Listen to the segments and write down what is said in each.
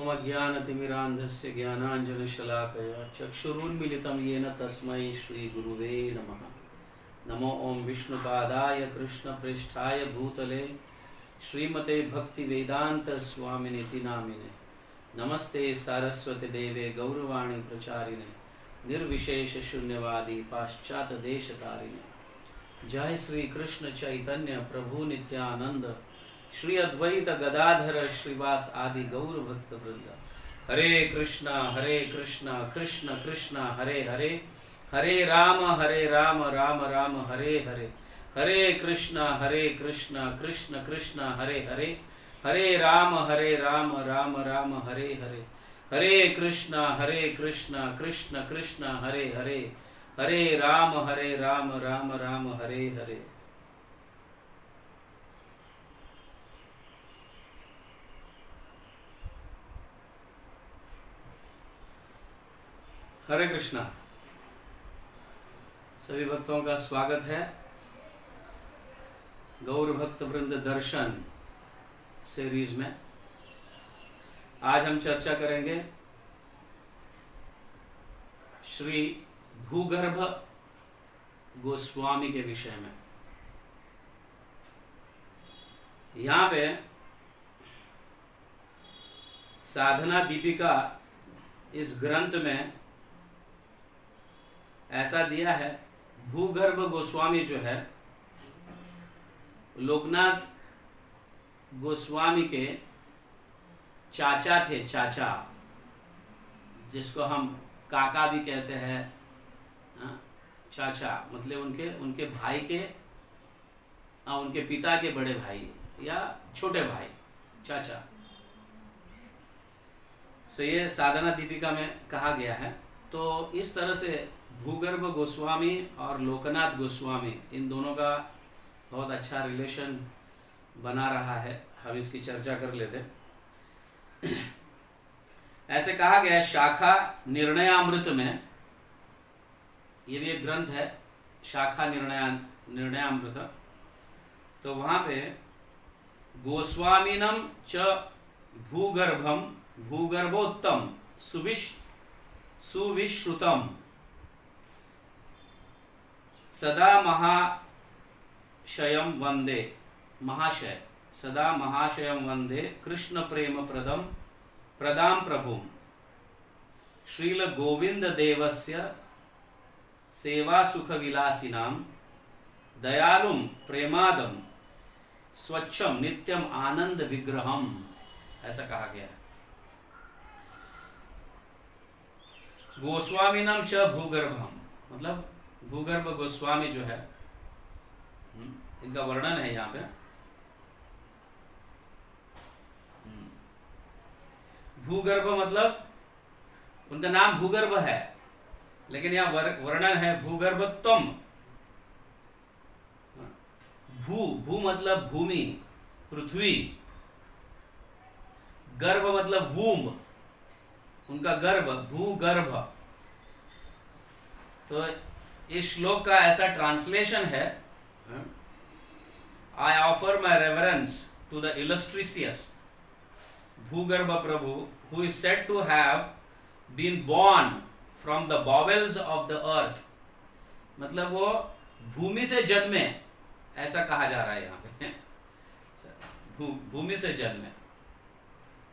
ओम अज्ञानतिमिरान्धस्य ज्ञानाञ्जनशलाकया चक्षुरुन्मिलितं येन तस्मै श्रीगुरुवे नमः। नमो ओम विष्णुपादाय कृष्णप्रेष्ठाय भूतले श्रीमते भक्तिवेदांत स्वामिनिति नामिने। नमस्ते सारस्वती देवे गौरवाणी प्रचारिणे निर्विशेष शून्यवादी पाश्चात देश तारिणे। जय श्री कृष्ण चैतन्य प्रभु नित्यानंद श्री अद्वैत गदाधर श्रीवास आदि गौर भक्त वृंद। हरे कृष्णा कृष्ण कृष्ण हरे हरे, हरे राम राम राम हरे हरे। हरे कृष्णा कृष्ण कृष्ण हरे हरे, हरे राम राम राम हरे हरे। हरे कृष्णा कृष्ण कृष्ण हरे हरे, हरे राम राम राम हरे हरे। हरे कृष्णा। सभी भक्तों का स्वागत है गौर भक्त वृंद दर्शन सीरीज में। आज हम चर्चा करेंगे श्री भूगर्भ गोस्वामी के विषय में। यहाँ पे साधना दीपिका इस ग्रंथ में ऐसा दिया है, भूगर्भ गोस्वामी जो है लोकनाथ गोस्वामी के चाचा थे। चाचा जिसको हम काका भी कहते हैं, चाचा मतलब उनके भाई के, उनके पिता के बड़े भाई या छोटे भाई, चाचा। तो ये साधना दीपिका में कहा गया है। तो इस तरह से भूगर्भ गोस्वामी और लोकनाथ गोस्वामी इन दोनों का बहुत अच्छा रिलेशन बना रहा है। हम इसकी चर्चा कर लेते। ऐसे कहा गया है शाखा निर्णयामृत में, ये भी एक ग्रंथ है शाखा निर्णयामृत। तो वहां पे गोस्वामीनम च भूगर्भम भूगर्भोत्तम सुविश्रुतम सदा महाशयम वंदे, महाशय सदा महाशयम वंदे कृष्ण प्रेम प्रदाम प्रभुम श्रील गोविंद देवस्य सेवा सुख विलासिनाम दयालुम प्रेमादम स्वच्छम नित्यम आनंद विग्रहम, ऐसा कहा गया है। गोस्वामीनम च भूगर्भम मतलब भूगर्भ गोस्वामी जो है, इनका वर्णन है यहाँ पे। भूगर्भ मतलब उनका नाम भूगर्भ है, लेकिन यहाँ वर्णन है भूगर्भोत्तम। भू मतलब भूमि, पृथ्वी। गर्भ मतलब वूम, उनका गर्भ, भूगर्भ। तो इस श्लोक का ऐसा ट्रांसलेशन है, I offer my reverence to the illustrious Bhugarbha Prabhu who is said to have been born from the bowels of the earth. मतलब वो भूमि से जन्मे, ऐसा कहा जा रहा है यहाँ पे। भूमि से जन्मे,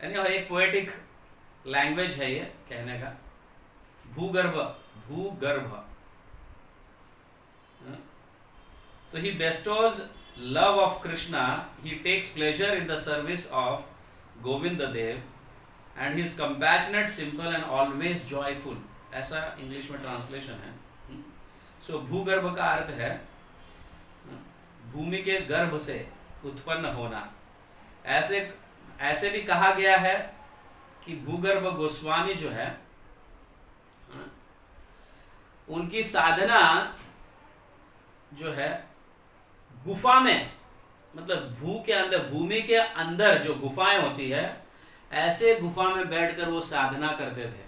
यानी एक पोएटिक लैंग्वेज है ये कहने का। भूगर्भ, भूगर्भ। So he bestows love of Krishna, he takes pleasure in the service of Govinda Dev, and he is compassionate, simple and always joyful. ऐसा इंग्लिश में ट्रांसलेशन है। So भूगर्भ का अर्थ है भूमि के गर्भ से उत्पन्न होना। ऐसे भी कहा गया है कि भूगर्भ गोस्वामी जो है उनकी साधना जो है गुफा में, मतलब भूमि के अंदर जो गुफाएं होती है, ऐसे गुफा में बैठकर वो साधना करते थे।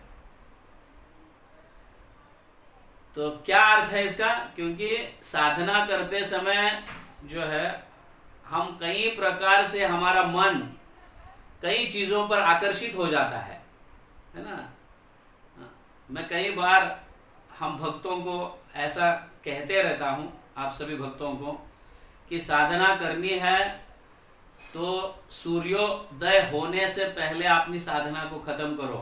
तो क्या अर्थ है इसका? क्योंकि साधना करते समय जो है हम कई प्रकार से हमारा मन कई चीजों पर आकर्षित हो जाता है ना। मैं कई बार हम भक्तों को ऐसा कहते रहता हूं, आप सभी भक्तों को, कि साधना करनी है तो सूर्योदय होने से पहले अपनी साधना को खत्म करो,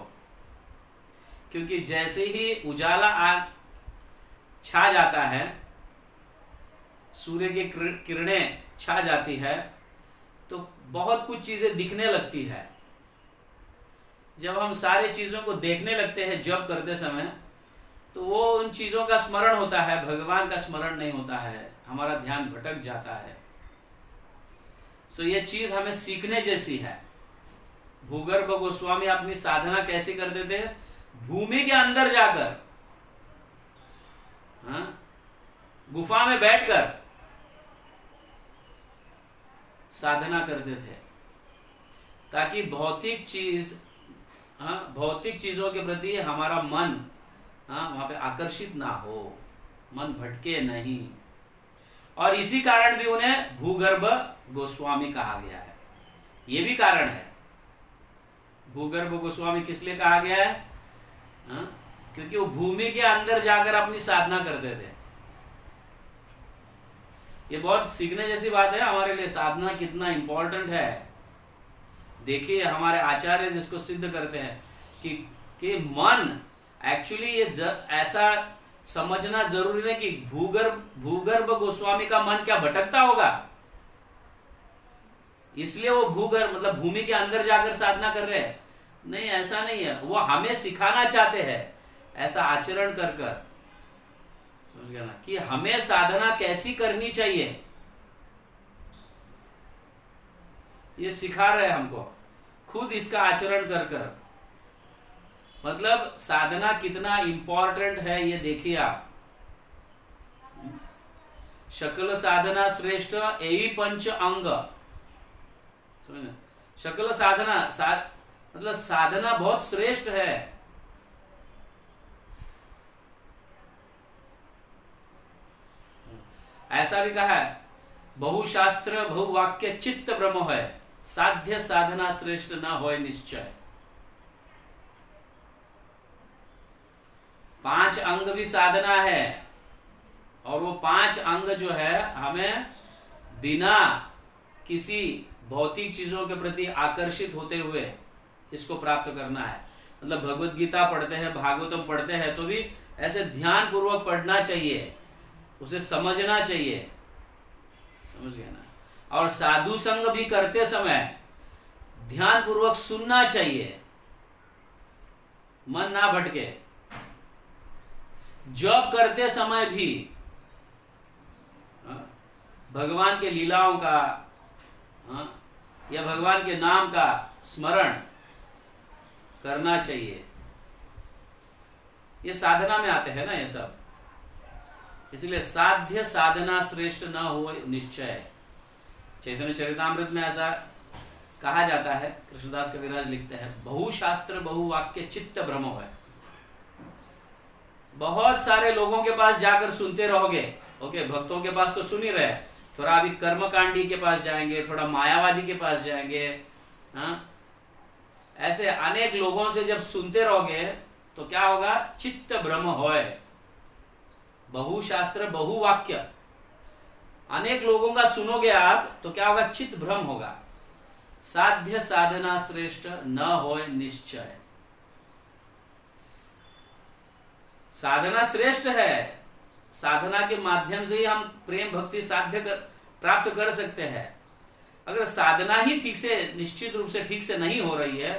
क्योंकि जैसे ही उजाला छा जाता है, सूर्य की किरणें छा जाती है, तो बहुत कुछ चीजें दिखने लगती है। जब हम सारी चीजों को देखने लगते हैं जप करते समय, तो वो उन चीजों का स्मरण होता है, भगवान का स्मरण नहीं होता है, हमारा ध्यान भटक जाता है। सो ये चीज हमें सीखने जैसी है। भूगर्भ गोस्वामी अपनी साधना कैसे करते थे? भूमि के अंदर जाकर, गुफा में बैठकर साधना करते थे, ताकि भौतिक चीजों के प्रति हमारा मन वहां पे आकर्षित ना हो, मन भटके नहीं। और इसी कारण भी उन्हें भूगर्भ गोस्वामी कहा गया है। ये भी कारण है, भूगर्भ गोस्वामी किस लिए कहा गया है? क्योंकि वो भूमि के अंदर जाकर अपनी साधना करते थे। ये बहुत सीखने जैसी बात है हमारे लिए, साधना कितना इंपॉर्टेंट है। देखिए हमारे आचार्य जिसको सिद्ध करते हैं कि मन एक्चुअली ये ऐसा समझना जरूरी है कि भूगर्भ गोस्वामी का मन क्या भटकता होगा, इसलिए वो भूगर्भ मतलब भूमि के अंदर जाकर साधना कर रहे हैं? नहीं, ऐसा नहीं है। वो हमें सिखाना चाहते हैं ऐसा आचरण कर कर, समझ गया ना, कि हमें साधना कैसी करनी चाहिए, ये सिखा रहे हैं हमको खुद इसका आचरण कर कर। मतलब साधना कितना इंपॉर्टेंट है ये देखिए आप। शकल साधना श्रेष्ठ यही पंच अंग, शकल साधना मतलब साधना बहुत श्रेष्ठ है। ऐसा भी कहा है, बहुशास्त्र बहुवाक्य चित्त ब्रह्म है, साध्य साधना श्रेष्ठ न होय निश्चय। 5 अंग भी साधना है, और वो 5 अंग जो है हमें बिना किसी भौतिक चीजों के प्रति आकर्षित होते हुए इसको प्राप्त करना है। मतलब भगवत गीता पढ़ते हैं, भागवतम पढ़ते हैं, तो भी ऐसे ध्यान पूर्वक पढ़ना चाहिए, उसे समझना चाहिए, समझ गए ना। और साधु संग भी करते समय ध्यान पूर्वक सुनना चाहिए, मन ना भटके। जॉब करते समय भी भगवान के लीलाओं का या भगवान के नाम का स्मरण करना चाहिए। ये साधना में आते हैं ना ये सब, इसलिए साध्य साधना श्रेष्ठ न हो निश्चय। चैतन्य चरितामृत में ऐसा कहा जाता है, कृष्णदास कविराज लिखते हैं, बहुशास्त्र बहुवाक्य चित्त भ्रम है। बहुत सारे लोगों के पास जाकर सुनते रहोगे, ओके, भक्तों के पास तो सुन ही रहे, थोड़ा अभी कर्मकांडी के पास जाएंगे, थोड़ा मायावादी के पास जाएंगे, ऐसे अनेक लोगों से जब सुनते रहोगे तो क्या होगा? चित्त भ्रम होय। बहुशास्त्र बहुवाक्य, अनेक लोगों का सुनोगे आप तो क्या होगा? चित्त भ्रम होगा। साध्य साधना श्रेष्ठ न होय निश्चय। साधना श्रेष्ठ है, साधना के माध्यम से ही हम प्रेम भक्ति प्राप्त कर सकते हैं। अगर साधना ही ठीक से, निश्चित रूप से ठीक से नहीं हो रही है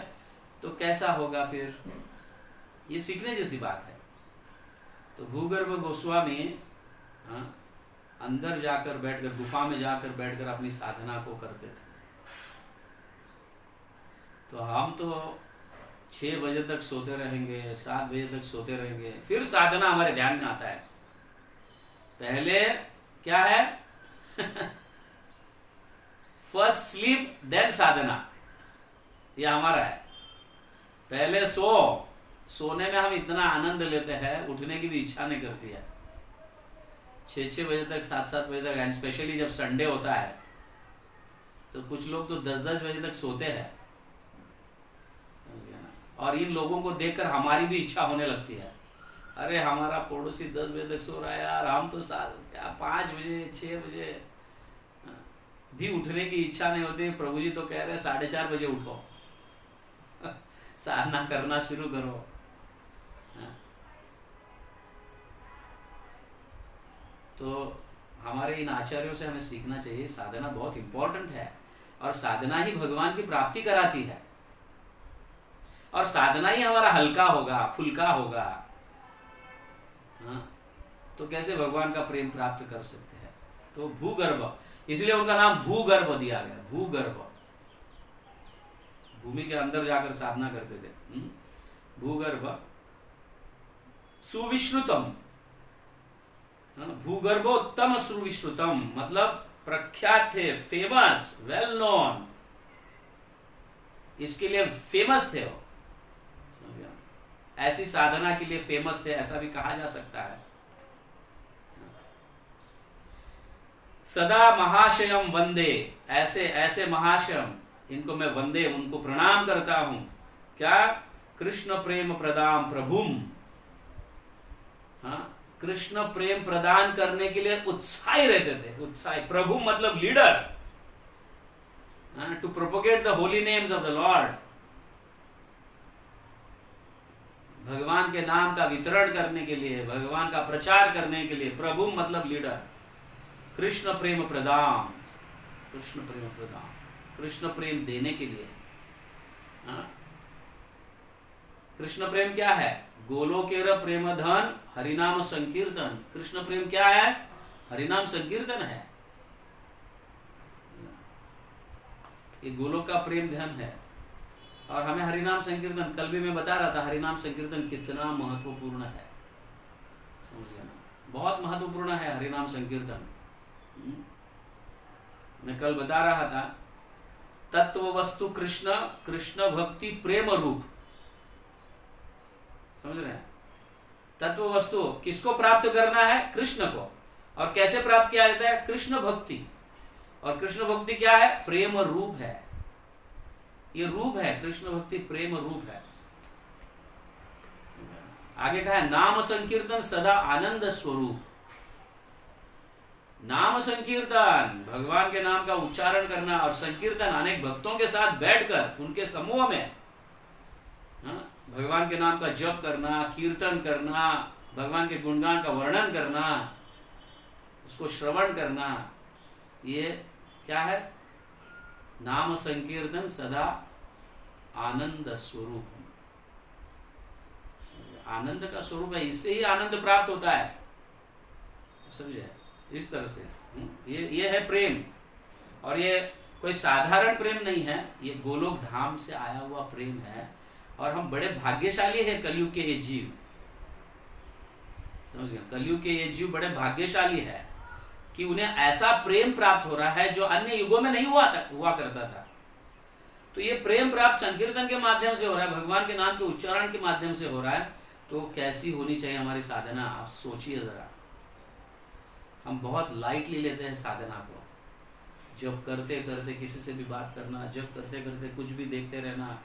तो कैसा होगा फिर? ये सीखने जैसी बात है। तो भूगर्भ गोस्वामी अंदर जाकर बैठकर, गुफा में जाकर बैठकर अपनी साधना को करते थे। तो हम तो 6 बजे तक सोते रहेंगे, 7 बजे तक सोते रहेंगे, फिर साधना हमारे ध्यान में आता है। पहले क्या है? फर्स्ट स्लीप देन साधना, यह हमारा है। पहले सोने में हम इतना आनंद लेते हैं, उठने की भी इच्छा नहीं करती है। 6 बजे तक, 7 बजे तक, एंड स्पेशली जब संडे होता है तो कुछ लोग तो 10 बजे तक सोते हैं। और इन लोगों को देखकर हमारी भी इच्छा होने लगती है, अरे हमारा पड़ोसी 10 बजे तक सो रहा है यार, हम तो क्या 5 बजे 6 बजे भी उठने की इच्छा नहीं होती। प्रभु जी तो कह रहे हैं 4:30 बजे उठो, साधना करना शुरू करो। तो हमारे इन आचार्यों से हमें सीखना चाहिए, साधना बहुत इंपॉर्टेंट है और साधना ही भगवान की प्राप्ति कराती है, और साधना ही हमारा हल्का होगा, फुल्का होगा। हाँ, तो कैसे भगवान का प्रेम प्राप्त कर सकते हैं? तो भूगर्भ, इसलिए उनका नाम भूगर्भ दिया गया। भूगर्भ, भूमि के अंदर जाकर साधना करते थे। भूगर्भ सुविश्रुतम, भूगर्भोत्तम सुविश्रुतम मतलब प्रख्यात थे, फेमस, वेल नोन, इसके लिए फेमस थे वो। ऐसी साधना के लिए फेमस थे, ऐसा भी कहा जा सकता है। सदा महाशयम वंदे, ऐसे ऐसे महाशयम, इनको मैं वंदे, उनको प्रणाम करता हूं। क्या? कृष्ण प्रेम प्रदान प्रभुम। हाँ, कृष्ण प्रेम प्रदान करने के लिए उत्साही रहते थे। उत्साही, प्रभु मतलब leader, to propagate the holy names of the lord. भगवान के नाम का वितरण करने के लिए, भगवान का प्रचार करने के लिए, प्रभु मतलब लीडर। कृष्ण प्रेम प्रदान, कृष्ण प्रेम प्रदान, कृष्ण प्रेम देने के लिए। कृष्ण प्रेम क्या है? गोलोकेर प्रेम धन हरिनाम संकीर्तन। कृष्ण प्रेम क्या है? हरिनाम संकीर्तन है। ये गोलोक का प्रेम धन है, और हमें हरिनाम संकीर्तन, कल भी मैं बता रहा था हरिनाम संकीर्तन कितना महत्वपूर्ण है, समझिए ना, बहुत महत्वपूर्ण है हरिनाम संकीर्तन। मैं कल बता रहा था, तत्व वस्तु कृष्ण, कृष्ण भक्ति प्रेम रूप, समझ रहे हैं? तत्व वस्तु किसको प्राप्त करना है? कृष्ण को। और कैसे प्राप्त किया जाता है? कृष्ण भक्ति। और कृष्ण भक्ति क्या है? प्रेम रूप है। ये रूप है, कृष्ण भक्ति प्रेम रूप है। आगे कहा है नाम संकीर्तन सदा आनंद स्वरूप। नाम संकीर्तन, भगवान के नाम का उच्चारण करना और संकीर्तन, अनेक भक्तों के साथ बैठकर उनके समूह में भगवान के नाम का जप करना, कीर्तन करना, भगवान के गुणगान का वर्णन करना, उसको श्रवण करना, ये क्या है? नाम संकीर्तन सदा आनंद स्वरूप। आनंद का स्वरूप है, इससे ही आनंद प्राप्त होता है, समझे? इस तरह से ये है प्रेम। और ये कोई साधारण प्रेम नहीं है, ये गोलोक धाम से आया हुआ प्रेम है। और हम बड़े भाग्यशाली हैं, कलयुग के ये जीव, समझ गए? कलयुग के ये जीव बड़े भाग्यशाली है कि उन्हें ऐसा प्रेम प्राप्त हो रहा है जो अन्य युगों में नहीं हुआ करता था। तो ये प्रेम प्राप्त संकीर्तन के माध्यम से हो रहा है, भगवान के नाम के उच्चारण के माध्यम से हो रहा है। तो कैसी होनी चाहिए हमारी साधना, आप सोचिए जरा। हम बहुत लाइटली लेते हैं साधना को, जब करते करते किसी से भी बात करना, जब करते करते कुछ भी देखते रहना,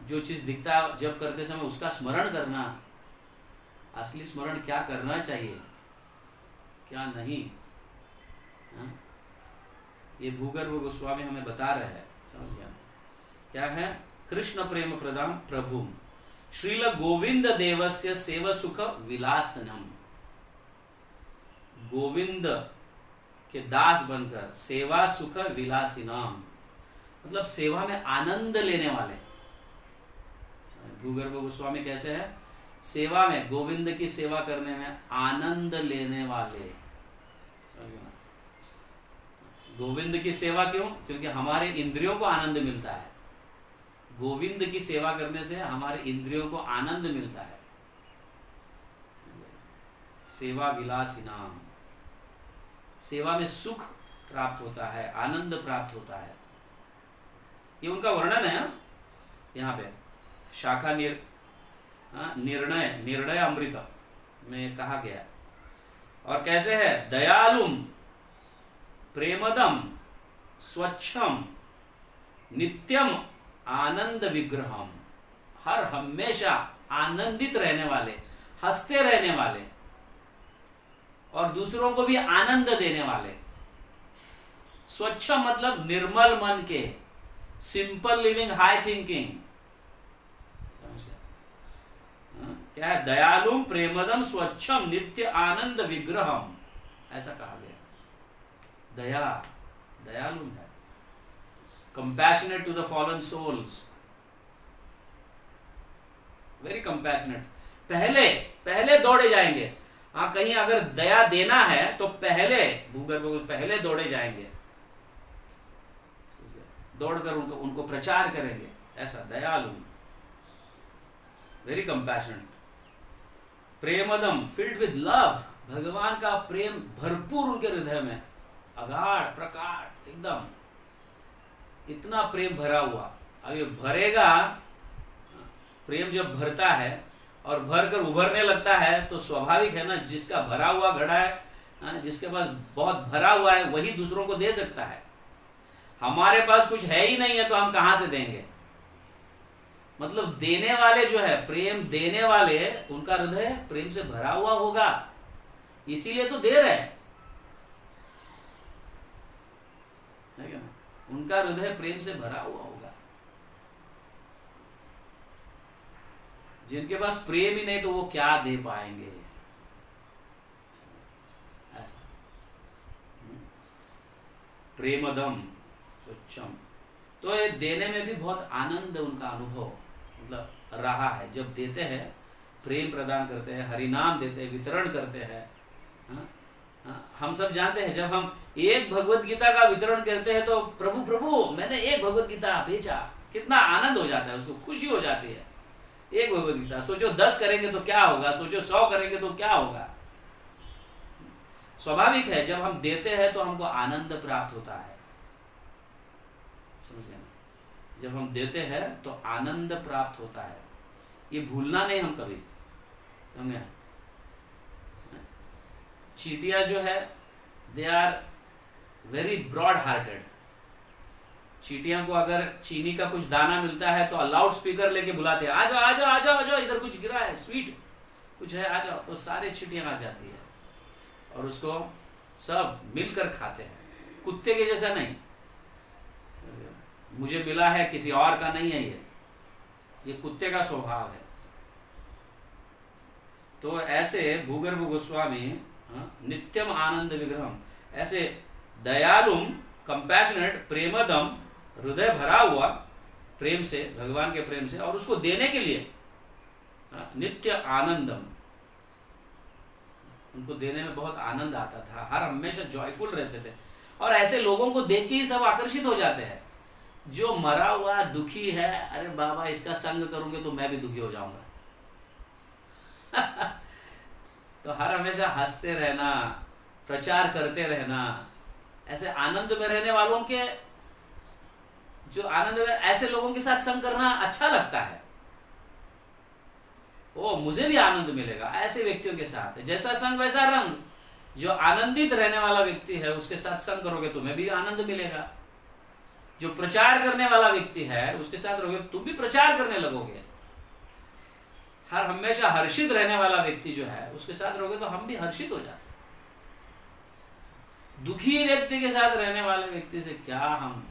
जो चीज़ दिखता है जब करते समय उसका स्मरण करना। असली स्मरण क्या करना चाहिए, क्या नहीं, ये भूगर्भ गोस्वामी हमें बता रहे हैं, समझ गया? क्या है? कृष्ण प्रेम प्रदान प्रभु श्रील गोविंद देवस्य सेव सुख विलासनम। गोविंद के दास बनकर सेवा सुख विलासिनाम, मतलब सेवा में आनंद लेने वाले। भूगर्भ गोस्वामी कैसे है? सेवा में, गोविंद की सेवा करने में आनंद लेने वाले। गोविंद की सेवा क्यों? क्योंकि हमारे इंद्रियों को आनंद मिलता है। गोविंद की सेवा करने से हमारे इंद्रियों को आनंद मिलता है। सेवा विलासिनाम, सेवा में सुख प्राप्त होता है, आनंद प्राप्त होता है। ये उनका वर्णन है यहाँ पे शाखा निर्णय अमृत में कहा गया। और कैसे है? दयालुम प्रेमदम स्वच्छम नित्यम आनंद विग्रहम हर हमेशा आनंदित रहने वाले, हंसते रहने वाले और दूसरों को भी आनंद देने वाले। स्वच्छ मतलब निर्मल मन के, सिंपल लिविंग, हाई थिंकिंग। क्या है? दयालुम प्रेमदम स्वच्छम नित्य आनंद विग्रहम, ऐसा कहा गया। दया, दयालु है, compassionate to the fallen souls, very compassionate. पहले पहले दौड़े जाएंगे। हाँ, कहीं अगर दया देना है तो पहले भूगर्भ पहले दौड़े जाएंगे, दौड़कर उनको उनको प्रचार करेंगे। ऐसा दयालु, वेरी कंपैशनेट। प्रेमदम, फिल्ड विद लव, भगवान का प्रेम भरपूर उनके हृदय में, अगाढ़ प्रकाश एकदम, इतना प्रेम भरा हुआ। अब ये भरेगा, प्रेम जब भरता है और भर कर उभरने लगता है तो स्वाभाविक है ना, जिसका भरा हुआ घड़ा है, जिसके पास बहुत भरा हुआ है, वही दूसरों को दे सकता है। हमारे पास कुछ है ही नहीं है तो हम कहां से देंगे? मतलब देने वाले जो है, प्रेम देने वाले, उनका हृदय प्रेम से भरा हुआ होगा, इसीलिए तो दे रहे हैं, है क्या? उनका हृदय प्रेम से भरा हुआ होगा। जिनके पास प्रेम ही नहीं तो वो क्या दे पाएंगे? प्रेमदम स्वच्छम, तो ये देने में भी बहुत आनंद उनका अनुभव मतलब रहा है। जब देते हैं, प्रेम प्रदान करते हैं, हरिनाम देते हैं, वितरण करते हैं। हम सब जानते हैं, जब हम एक भगवत गीता का वितरण करते हैं तो प्रभु प्रभु मैंने एक भगवत गीता भेजा, कितना आनंद हो जाता है, उसको खुशी हो जाती है। एक भगवत गीता, सोचो 10 करेंगे तो क्या होगा, सोचो 100 करेंगे तो क्या होगा। स्वाभाविक है, जब हम देते हैं तो हमको आनंद प्राप्त होता है। समझे ना? जब हम देते हैं तो आनंद प्राप्त होता है, ये भूलना नहीं हम कभी। समझे? चींटियां जो है, they are very broad hearted. चींटियों को अगर चीनी का कुछ दाना मिलता है तो लाउड स्पीकर लेके बुलाते हैं, आ जाओ आ जाओ आ जाओ आ जाओ, इधर कुछ गिरा है, स्वीट कुछ है, आ जाओ। तो सारे चींटियां आ जाती है और उसको सब मिलकर खाते हैं, कुत्ते के जैसा नहीं। मुझे मिला है, किसी और का नहीं है, ये कुत्ते का स्वभाव है। तो ऐसे भूगर्भ गोस्वामी नित्यम आनंद विग्रहम, ऐसे दयालुम, कंपैशनेट, प्रेमदम, हृदय भरा हुआ प्रेम से, भगवान के प्रेम से, और उसको देने के लिए नित्य आनंदम, उनको देने में बहुत आनंद आता था, हर हमेशा जॉयफुल रहते थे। और ऐसे लोगों को देख के ही सब आकर्षित हो जाते हैं। जो मरा हुआ दुखी है, अरे बाबा इसका संग करूंगे तो मैं भी दुखी हो जाऊंगा। तो हर हमेशा हंसते रहना, प्रचार करते रहना, ऐसे आनंद में रहने वालों के, जो आनंद में, ऐसे लोगों के साथ संग करना अच्छा लगता है। ओ मुझे भी आनंद मिलेगा ऐसे व्यक्तियों के साथ। जैसा संग वैसा रंग। जो आनंदित रहने वाला व्यक्ति है उसके साथ संग करोगे तुम्हें भी आनंद मिलेगा। जो प्रचार करने वाला व्यक्ति है उसके साथ रहोगे तुम भी प्रचार करने लगोगे। हर हमेशा हर्षित रहने वाला व्यक्ति जो है उसके साथ रहोगे तो हम भी हर्षित हो जाते। दुखी व्यक्ति के साथ रहने वाले व्यक्ति से क्या हम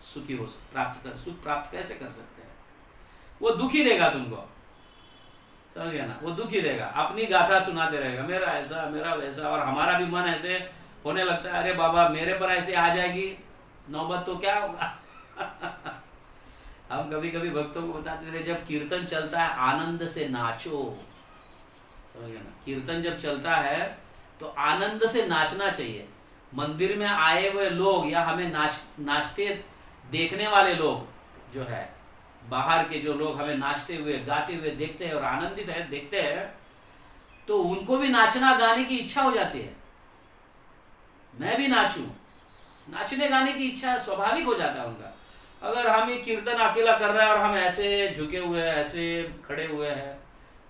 सुखी हो सुख प्राप्त कैसे कर सकते हैं? वो दुखी देगा तुमको, समझ गया ना? वो दुखी देगा, अपनी गाथा सुनाते रहेगा, मेरा ऐसा मेरा वैसा, और हमारा भी मन ऐसे होने लगता है, अरे बाबा मेरे पर ऐसे आ जाएगी नौबत तो क्या होगा। हम कभी कभी भक्तों को बताते थे, जब कीर्तन चलता है आनंद से नाचो, समझ गया ना? कीर्तन जब चलता है तो आनंद से नाचना चाहिए। मंदिर में आए हुए लोग या हमें नाचते देखने वाले लोग जो है, बाहर के जो लोग हमें नाचते हुए गाते हुए देखते हैं और आनंदित है देखते हैं, तो उनको भी नाचना गाने की इच्छा हो जाती है। मैं भी नाचूं, नाचने गाने की इच्छा स्वाभाविक हो जाता है उनका। अगर हम ये कीर्तन अकेला कर रहे हैं और हम ऐसे झुके हुए हैं, ऐसे खड़े हुए हैं,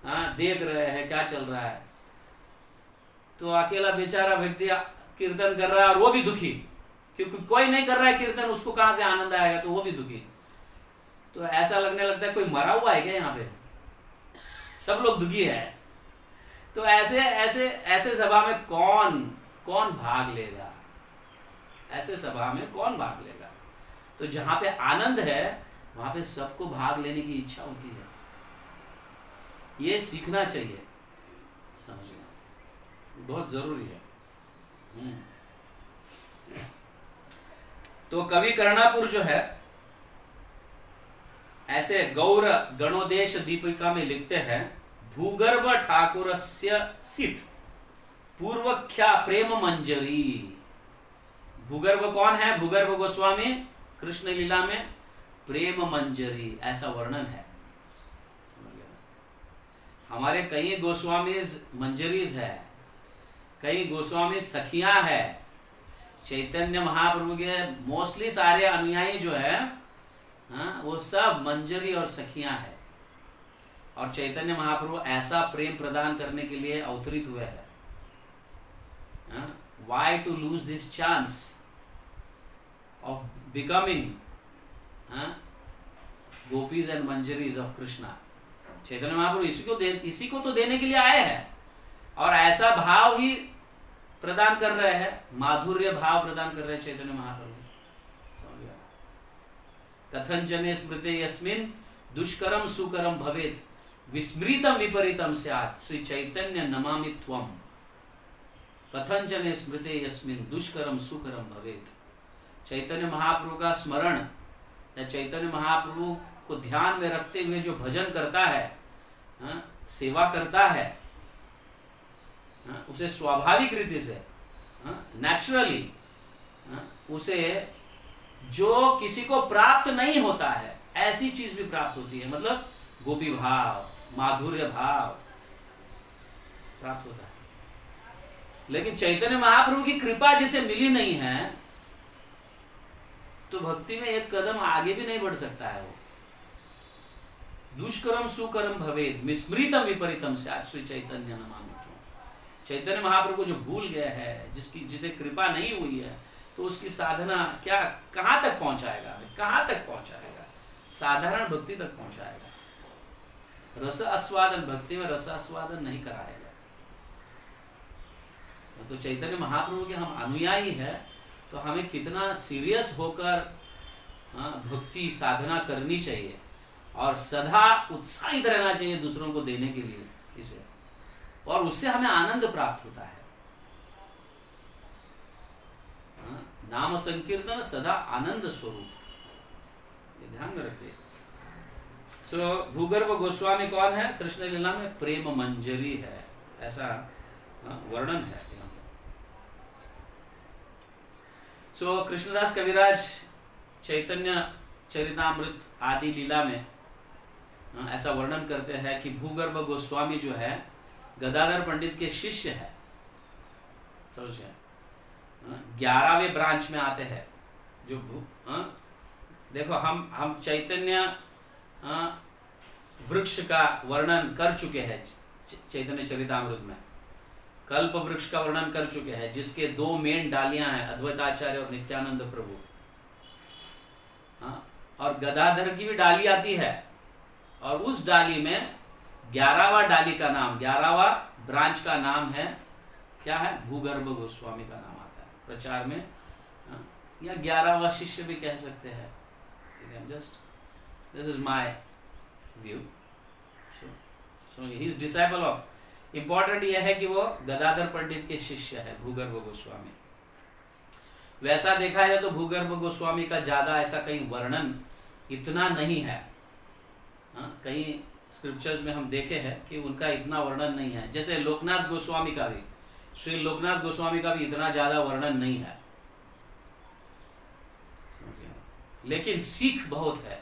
हाँ देख रहे हैं क्या चल रहा है, तो अकेला बेचारा व्यक्ति कीर्तन कर रहा है और वो भी दुखी, क्योंकि कोई नहीं कर रहा है कीर्तन, उसको कहां से आनंद आएगा, तो वो भी दुखी। तो ऐसा लगने लगता है कोई मरा हुआ है क्या यहाँ पे, सब लोग दुखी है। तो ऐसे ऐसे ऐसे सभा में कौन कौन भाग लेगा, ऐसे सभा में कौन भाग लेगा। तो जहां पे आनंद है वहां पे सबको भाग लेने की इच्छा होती है, ये सीखना चाहिए, समझना बहुत जरूरी है। तो कवि कर्णापुर जो है ऐसे गौर गणोदेश दीपिका में लिखते हैं, भूगर्भ ठाकुरस्य सित पूर्वख्या प्रेम मंजरी। भूगर्भ कौन है, भूगर्भ गोस्वामी कृष्ण लीला में प्रेम मंजरी ऐसा वर्णन है। हमारे कई गोस्वामीज मंजरीज है, कई गोस्वामी सखियां है। चैतन्य महाप्रभु के मोस्टली सारे अनुयायी जो है वो सब मंजरी और सखियां है। और चैतन्य महाप्रभु ऐसा प्रेम प्रदान करने के लिए अवतरित हुए हैं। Why to lose this chance of becoming gopis and manjaris of Krishna? Chaitanya Mahaprabhu इसी को तो देने के लिए आए हैं, और ऐसा भाव ही प्रदान कर रहे हैं, माधुर्य भाव प्रदान कर रहे हैं चैतन्य महाप्रभु। कथंचने स्मृते यस्मिन् दुष्करम सुकरम भवेत् विस्मृतम विपरीतम स्यात् श्री चैतन्य नमामि त्वम्। कथंचने स्मृते यस्मिन् दुष्करम सुकरम भवेत्। चैतन्य महाप्रभु का स्मरण या चैतन्य महाप्रभु को ध्यान में रखते हुए जो भजन करता है, सेवा करता है, उसे स्वाभाविक रीति से नेचुरली उसे जो किसी को प्राप्त नहीं होता है ऐसी चीज भी प्राप्त होती है। मतलब गोपी भाव, माधुर्य भाव प्राप्त होता है। लेकिन चैतन्य महाप्रभु की कृपा जिसे मिली नहीं है तो भक्ति में एक कदम आगे भी नहीं बढ़ सकता है। वो दुष्करम सुकरम भवेत् विस्मृतम विपरीतम स्यात् श्री चैतन्य नमामि त्वम्। चैतन्य महाप्रभु को जो भूल गया है, जिसे कृपा नहीं हुई है, तो उसकी साधना क्या कहां तक पहुंचाएगा, कहां तक पहुंचाएगा, साधारण भक्ति तक पहुंचाएगा। रस आस्वादन, भक्ति में रस आस्वादन नहीं कराएगा। तो चैतन्य महाप्रभु के हम अनुयायी है तो हमें कितना सीरियस होकर भक्ति साधना करनी चाहिए और सदा उत्साहित रहना चाहिए दूसरों को देने के लिए इसे, और उससे हमें आनंद प्राप्त होता है। नाम संकीर्तन सदा आनंद स्वरूप, ये ध्यान में रखिए। सो भूगर्भ गोस्वामी कौन है, कृष्ण लीला में प्रेम मंजरी है, ऐसा वर्णन है। सो कृष्णदास कविराज चैतन्य चरितामृत आदि लीला में ऐसा वर्णन करते हैं कि भूगर्भ गोस्वामी जो है गदाधर पंडित के शिष्य है। समझे, 11वें ब्रांच में आते हैं जो देखो हम चैतन्य वृक्ष का वर्णन कर चुके हैं चैतन्य चरितामृत में, कल्प वृक्ष का वर्णन कर चुके हैं जिसके 2 मेन डालियां हैं, अद्वैताचार्य और नित्यानंद प्रभु। और गदाधर की भी डाली आती है और उस डाली में 11वां डाली का नाम, 11वां ब्रांच का नाम है क्या है, भूगर्भ गोस्वामी का नाम आता है प्रचार में, या 11वां शिष्य भी कह सकते हैं। Just this is my view. So he is disciple of, important यह है कि वो गदाधर पंडित के शिष्य है भूगर्भ गोस्वामी। वैसा देखा जाए तो भूगर्भ गोस्वामी का ज्यादा ऐसा कहीं वर्णन इतना नहीं है। कहीं स्क्रिप्चर्स में हम देखे हैं कि उनका इतना वर्णन नहीं है, जैसे लोकनाथ गोस्वामी का भी, श्री लोकनाथ गोस्वामी का भी इतना ज्यादा वर्णन नहीं है। लेकिन सीख बहुत है,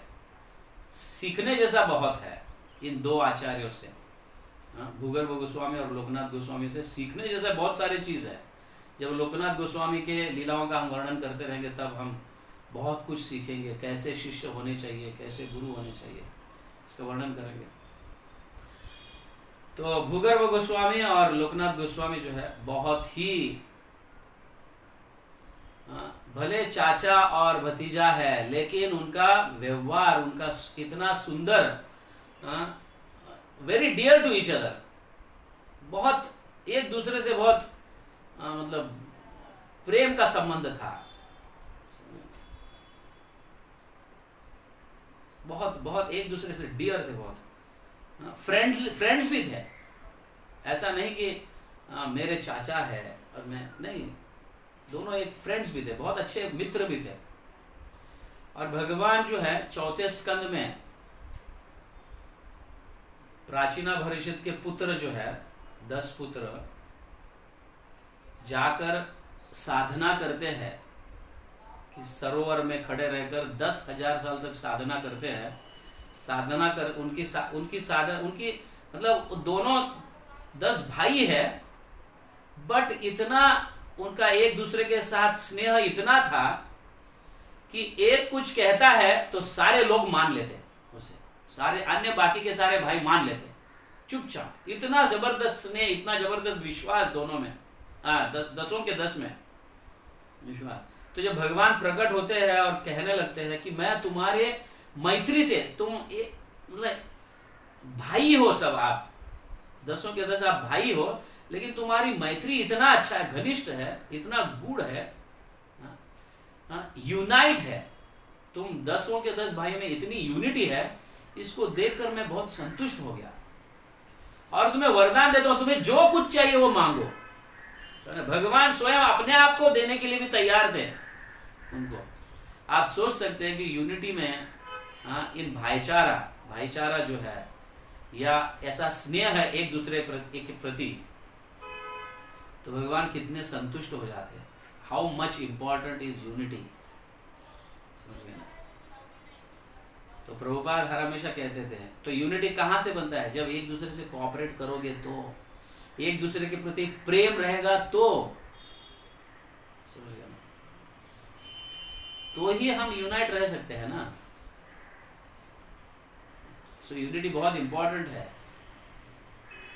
सीखने जैसा बहुत है इन 2 आचार्यों से, भूगर्भ गोस्वामी और लोकनाथ गोस्वामी से सीखने जैसा बहुत सारी चीज है। जब लोकनाथ गोस्वामी के लीलाओं का हम वर्णन करते रहेंगे तब हम बहुत कुछ सीखेंगे, कैसे शिष्य होने चाहिए, कैसे गुरु होने चाहिए, इसका वर्णन करेंगे। तो भूगर्भ गोस्वामी और लोकनाथ गोस्वामी जो है बहुत ही भले चाचा और भतीजा है, लेकिन उनका व्यवहार, उनका इतना सुंदर, very dear to each other, बहुत एक दूसरे से बहुत मतलब प्रेम का संबंध था, बहुत बहुत एक दूसरे से डियर थे, बहुत फ्रेंड्स भी थे। ऐसा नहीं कि मेरे चाचा है और मैं नहीं, दोनों एक फ्रेंड्स भी थे, बहुत अच्छे मित्र भी थे। और भगवान जो है चौथे स्कंद में प्राचीना भरिष्यत के पुत्र जो है 10 पुत्र जाकर साधना करते हैं कि सरोवर में खड़े रहकर 10,000 साल तक साधना करते हैं। साधना कर उनकी साधना, उनकी मतलब दोनों 10 भाई है, बट इतना उनका एक दूसरे के साथ स्नेह इतना था कि एक कुछ कहता है तो सारे लोग मान लेते उसे, सारे अन्य बाकी के सारे भाई मान लेते चुपचाप। इतना जबरदस्त स्नेह, इतना जबरदस्त विश्वास दोनों में, 10 के 10 में विश्वास। तो जब भगवान प्रकट होते हैं और कहने लगते हैं कि मैं तुम्हारे मैत्री से, तुम मतलब भाई हो सब, आप 10 के 10 आप भाई हो, लेकिन तुम्हारी मैत्री इतना अच्छा है, घनिष्ठ है, इतना गूढ़ है, यूनाइट है, तुम 10 के 10 भाई में इतनी यूनिटी है, इसको देखकर मैं बहुत संतुष्ट हो गया और तुम्हें वरदान देता हूं, तुम्हें जो कुछ चाहिए वो मांगो। भगवान स्वयं अपने आप को देने के लिए भी तैयार थे उनको। आप सोच सकते हैं कि यूनिटी में इन भाईचारा जो है या ऐसा स्नेह है एक दूसरे के प्रति, तो भगवान कितने संतुष्ट हो जाते हैं। How much important is unity, समझ गए ना। तो प्रभुपाद हर हमेशा कहते थे, तो यूनिटी कहां से बनता है? जब एक दूसरे से कोऑपरेट करोगे, तो एक दूसरे के प्रति प्रेम रहेगा, तो समझ गए ना, तो ही हम यूनाइट रह सकते हैं ना। सो यूनिटी बहुत इंपॉर्टेंट है।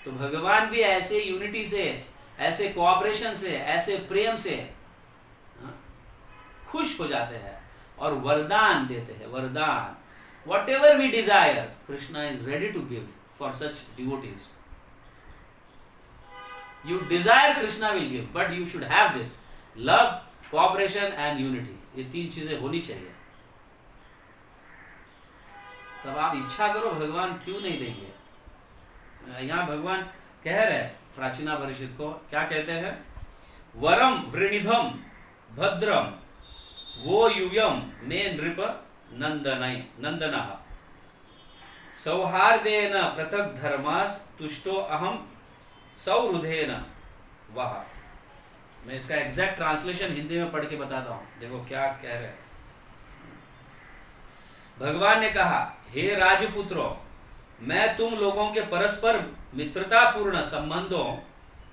तो भगवान भी ऐसे यूनिटी से, ऐसे कोऑपरेशन से, ऐसे प्रेम से खुश हो जाते हैं और वरदान देते हैं। वरदान, whatever we desire, Krishna is ready to give for such devotees. You desire, Krishna will give, but you should have this love, cooperation and unity. ये 3 चीजें होनी चाहिए। तब आप इच्छा करो, भगवान क्यों नहीं देंगे। यहाँ भगवान कह रहे प्राचीना परिषद को, क्या कहते हैं? वरम वृणिधम भद्रम वो यूयम मे नृप नंदना सौहार्देन पृथक धर्मास तुष्टो अहम सौहृदेन वह। मैं इसका एग्जैक्ट ट्रांसलेशन हिंदी में पढ़ के बताता हूं, देखो क्या कह रहे हैं। भगवान ने कहा, हे राजपुत्रों, मैं तुम लोगों के परस्पर मित्रतापूर्ण संबंधों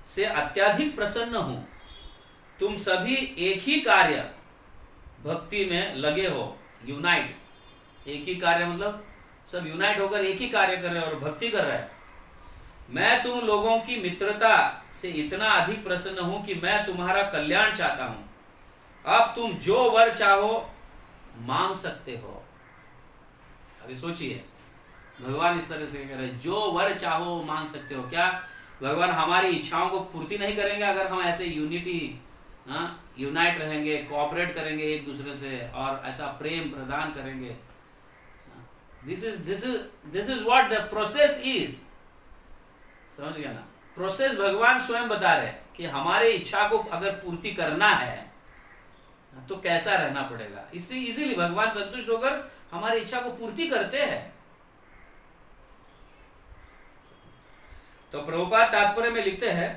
से अत्यधिक प्रसन्न हूं। तुम सभी एक ही कार्य भक्ति में लगे हो, यूनाइट। एक ही कार्य मतलब सब यूनाइट होकर एक ही कार्य कर रहे हैं और भक्ति कर रहे हैं। मैं तुम लोगों की मित्रता से इतना अधिक प्रसन्न हूं कि मैं तुम्हारा कल्याण चाहता हूं। अब तुम जो वर चाहो मांग सकते हो। अभी सोचिए, भगवान इस तरह से कह रहे हैं, जो वर चाहो मांग सकते हो। क्या भगवान हमारी इच्छाओं को पूर्ति नहीं करेंगे अगर हम ऐसे यूनाइट रहेंगे, कोऑपरेट करेंगे एक दूसरे से और ऐसा प्रेम प्रदान करेंगे? This is what the process is. समझ गया ना? प्रोसेस भगवान स्वयं बता रहे कि हमारे इच्छा को अगर पूर्ति करना है तो कैसा रहना पड़ेगा। इससे इजीली भगवान संतुष्ट होकर हमारी इच्छा को पूर्ति करते हैं। तो प्रभुपाद तात्पर्य में लिखते हैं,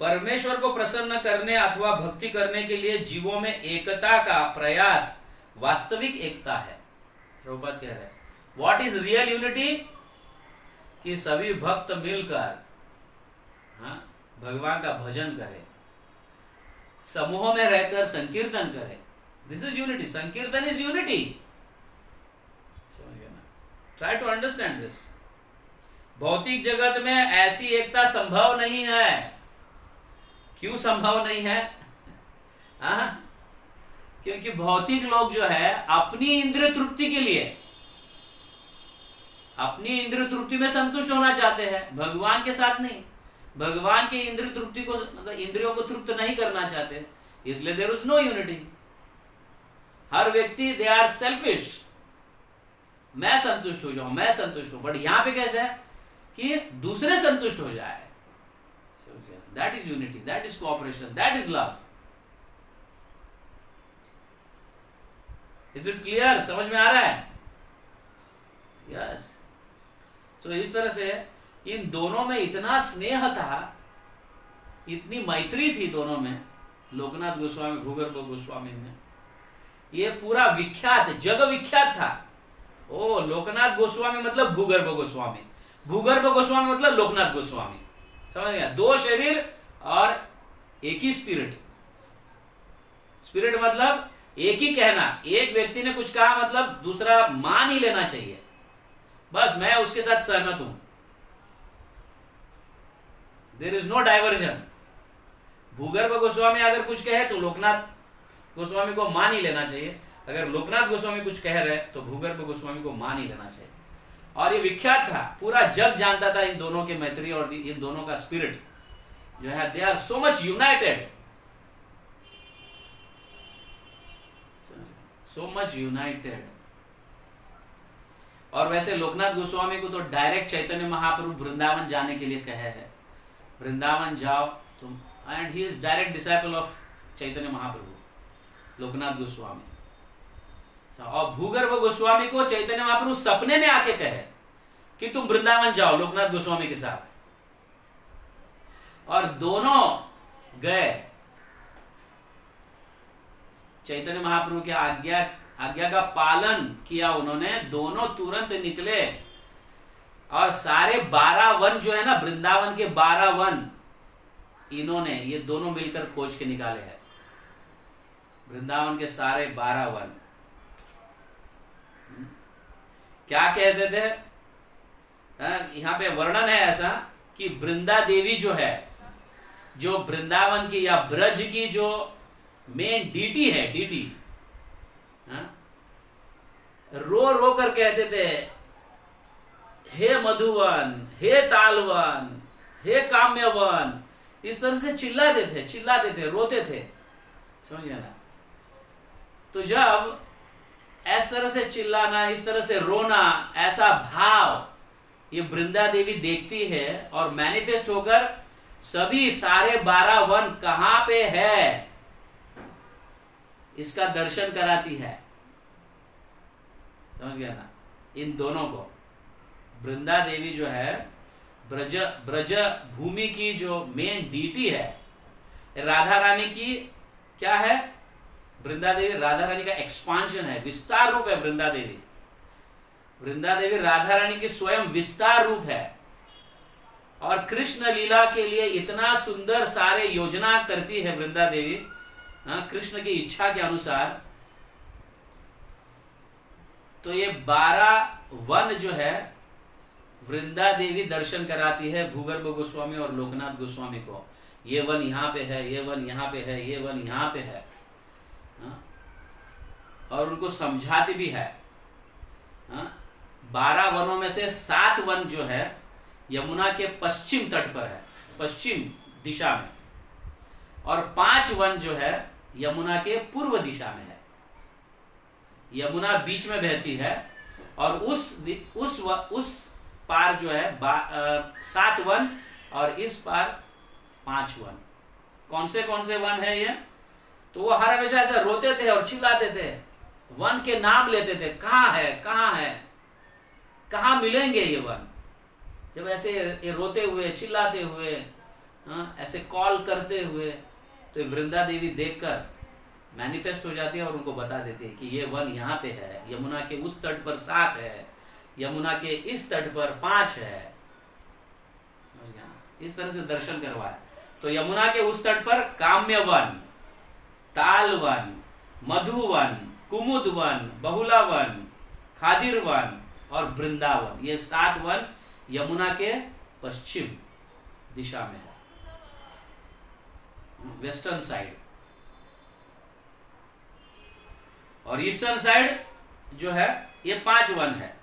परमेश्वर को प्रसन्न करने अथवा भक्ति करने के लिए जीवों में एकता का प्रयास वास्तविक एकता है। प्रभुपाद कह रहे हैं, व्हाट इज रियल यूनिटी? कि सभी भक्त मिलकर भगवान का भजन करें, समूह में रहकर संकीर्तन करें। This is unity. Sankirtan is unity. समझ गए ना? Try to understand this. भौतिक जगत में ऐसी एकता संभव नहीं है। क्यों संभव नहीं है? क्योंकि भौतिक लोग जो है अपनी इंद्रिय तृप्ति के लिए, अपनी इंद्रिय तृप्ति में संतुष्ट होना चाहते हैं, भगवान के साथ नहीं। भगवान के इंद्रिय तृप्ति को, मतलब इंद्रियों को तृप्त नहीं करना चाहते, इसलिए देयर इज नो यूनिटी। हर व्यक्ति दे आर सेल्फिश, मैं संतुष्ट हो जाऊं, मैं संतुष्ट हूं। बट यहां पे कैसे है कि दूसरे संतुष्ट हो जाए, that is unity, that is cooperation, that is love. Is it clear? समझ में आ रहा है? यस। सो इस तरह से इन दोनों में इतना स्नेह था, इतनी मैत्री थी दोनों में, लोकनाथ गोस्वामी भूगर्भ गोस्वामी में। ये पूरा विख्यात, जग विख्यात था। ओ, लोकनाथ गोस्वामी मतलब भूगर्भ गोस्वामी, भूगर्भ गोस्वामी मतलब लोकनाथ गोस्वामी। समझ गया? दो शरीर और एक ही स्पिरिट। स्पिरिट मतलब एक ही कहना, एक व्यक्ति ने कुछ कहा मतलब दूसरा मान ही लेना चाहिए, बस मैं उसके साथ सहमत हूं, देयर इज नो डाइवर्जन। भूगर्भ गोस्वामी अगर कुछ कहे तो लोकनाथ गोस्वामी को मान ही लेना चाहिए, अगर लोकनाथ गोस्वामी कुछ कह रहे तो भूगर्भ गोस्वामी को मान ही लेना चाहिए। और ये विख्यात था, पूरा जग जानता था इन दोनों के मैत्री और इन दोनों का स्पिरिट जो है, they are so much united, so much united. और वैसे लोकनाथ गोस्वामी को तो डायरेक्ट चैतन्य महाप्रभु वृंदावन जाने के लिए कहे हैं, वृंदावन जाओ तुम, and he is direct disciple of Chaitanya Mahaprabhu Lokanath Goswami. और भूगर्भ गोस्वामी को चैतन्य महाप्रभु सपने में आके कहे कि तुम वृंदावन जाओ लोकनाथ गोस्वामी के साथ, और दोनों गए। चैतन्य महाप्रभु की आज्ञा का पालन किया उन्होंने, दोनों तुरंत निकले और सारे 12 वन जो है ना, वृंदावन के 12 वन, इन्होंने ये दोनों मिलकर खोज के निकाले हैं, वृंदावन के सारे 12 वन। क्या कहते थे? यहां पे वर्णन है ऐसा कि वृंदा देवी जो है, जो वृंदावन की या ब्रज की जो मेन डीटी है, डीटी, रो रो कर कहते थे, हे मधुवन, हे तालवन, हे काम्यवन, इस तरह से चिल्लाते थे, रोते थे। समझ गया ना? तो जब इस तरह से चिल्लाना, इस तरह से रोना, ऐसा भाव ये वृंदा देवी देखती है और मैनिफेस्ट होकर सभी सारे 12 वन कहां पे है इसका दर्शन कराती है। समझ गया ना? इन दोनों को वृंदा देवी जो है, ब्रज भूमि की जो मेन डीटी है, राधा रानी की क्या है? वृंदा देवी राधा रानी का एक्सपांशन है, विस्तार रूप है वृंदा देवी। वृंदा देवी राधा रानी की स्वयं विस्तार रूप है, और कृष्ण लीला के लिए इतना सुंदर सारे योजना करती है वृंदा देवी, कृष्ण की इच्छा के अनुसार। तो ये 12 वन जो है वृंदा देवी दर्शन कराती है भूगर्भ गोस्वामी और लोकनाथ गोस्वामी को। ये वन यहाँ पे है, ये वन यहाँ पे है, ये वन यहाँ पे है, और उनको समझाती भी है। 12 वनों में से 7 वन जो है यमुना के पश्चिम तट पर है, पश्चिम दिशा में, और 5 वन जो है यमुना के पूर्व दिशा में है। यमुना बीच में बहती है, और उस पार जो है 7 वन, और इस पार 5 वन। कौन से वन है ये? तो वो हर हमेशा ऐसा रोते थे और चिल्लाते थे, वन के नाम लेते थे, कहाँ है, कहाँ है, कहाँ मिलेंगे ये वन। जब ऐसे ये रोते हुए, चिल्लाते हुए, ऐसे कॉल करते हुए, तो वृंदा देवी देखकर मैनिफेस्ट हो जाती है और उनको बता देती है कि ये वन यहाँ पे है, यमुना के उस तट पर 7 है, यमुना के इस तट पर 5 है। समझ गया ना? इस तरह से दर्शन करवाया। तो यमुना के उस तट पर काम्यवन, तालवन, मधुवन, कुमुदवन, बहुलावन, खादिरवन और वृंदावन, ये 7 वन यमुना के पश्चिम दिशा में है, वेस्टर्न साइड। और ईस्टर्न साइड जो है ये 5 वन है,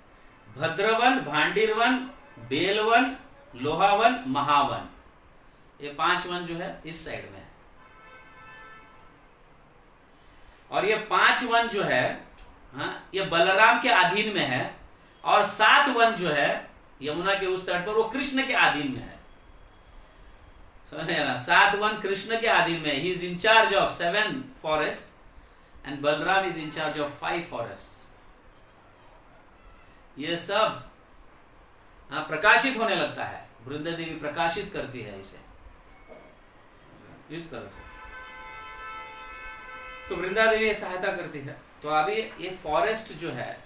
भद्रवन, भांडीरवन, बेलवन, लोहावन, महावन। ये 5 वन जो है इस साइड में है। और ये 5 वन जो है, हाँ, ये बलराम के अधीन में है। और 7 वन जो है यमुना के उस तट पर, वो कृष्ण के अधीन में है। समझे ना? 7 वन कृष्ण के अधीन में। He is in charge of 7 forest and Balram is in charge of 5 forest. ये सब प्रकाशित होने लगता है। वृंदा देवी प्रकाशित करती है इसे इस तरह से। तो वृंदा देवी सहायता करती है। तो अभी ये फॉरेस्ट जो है,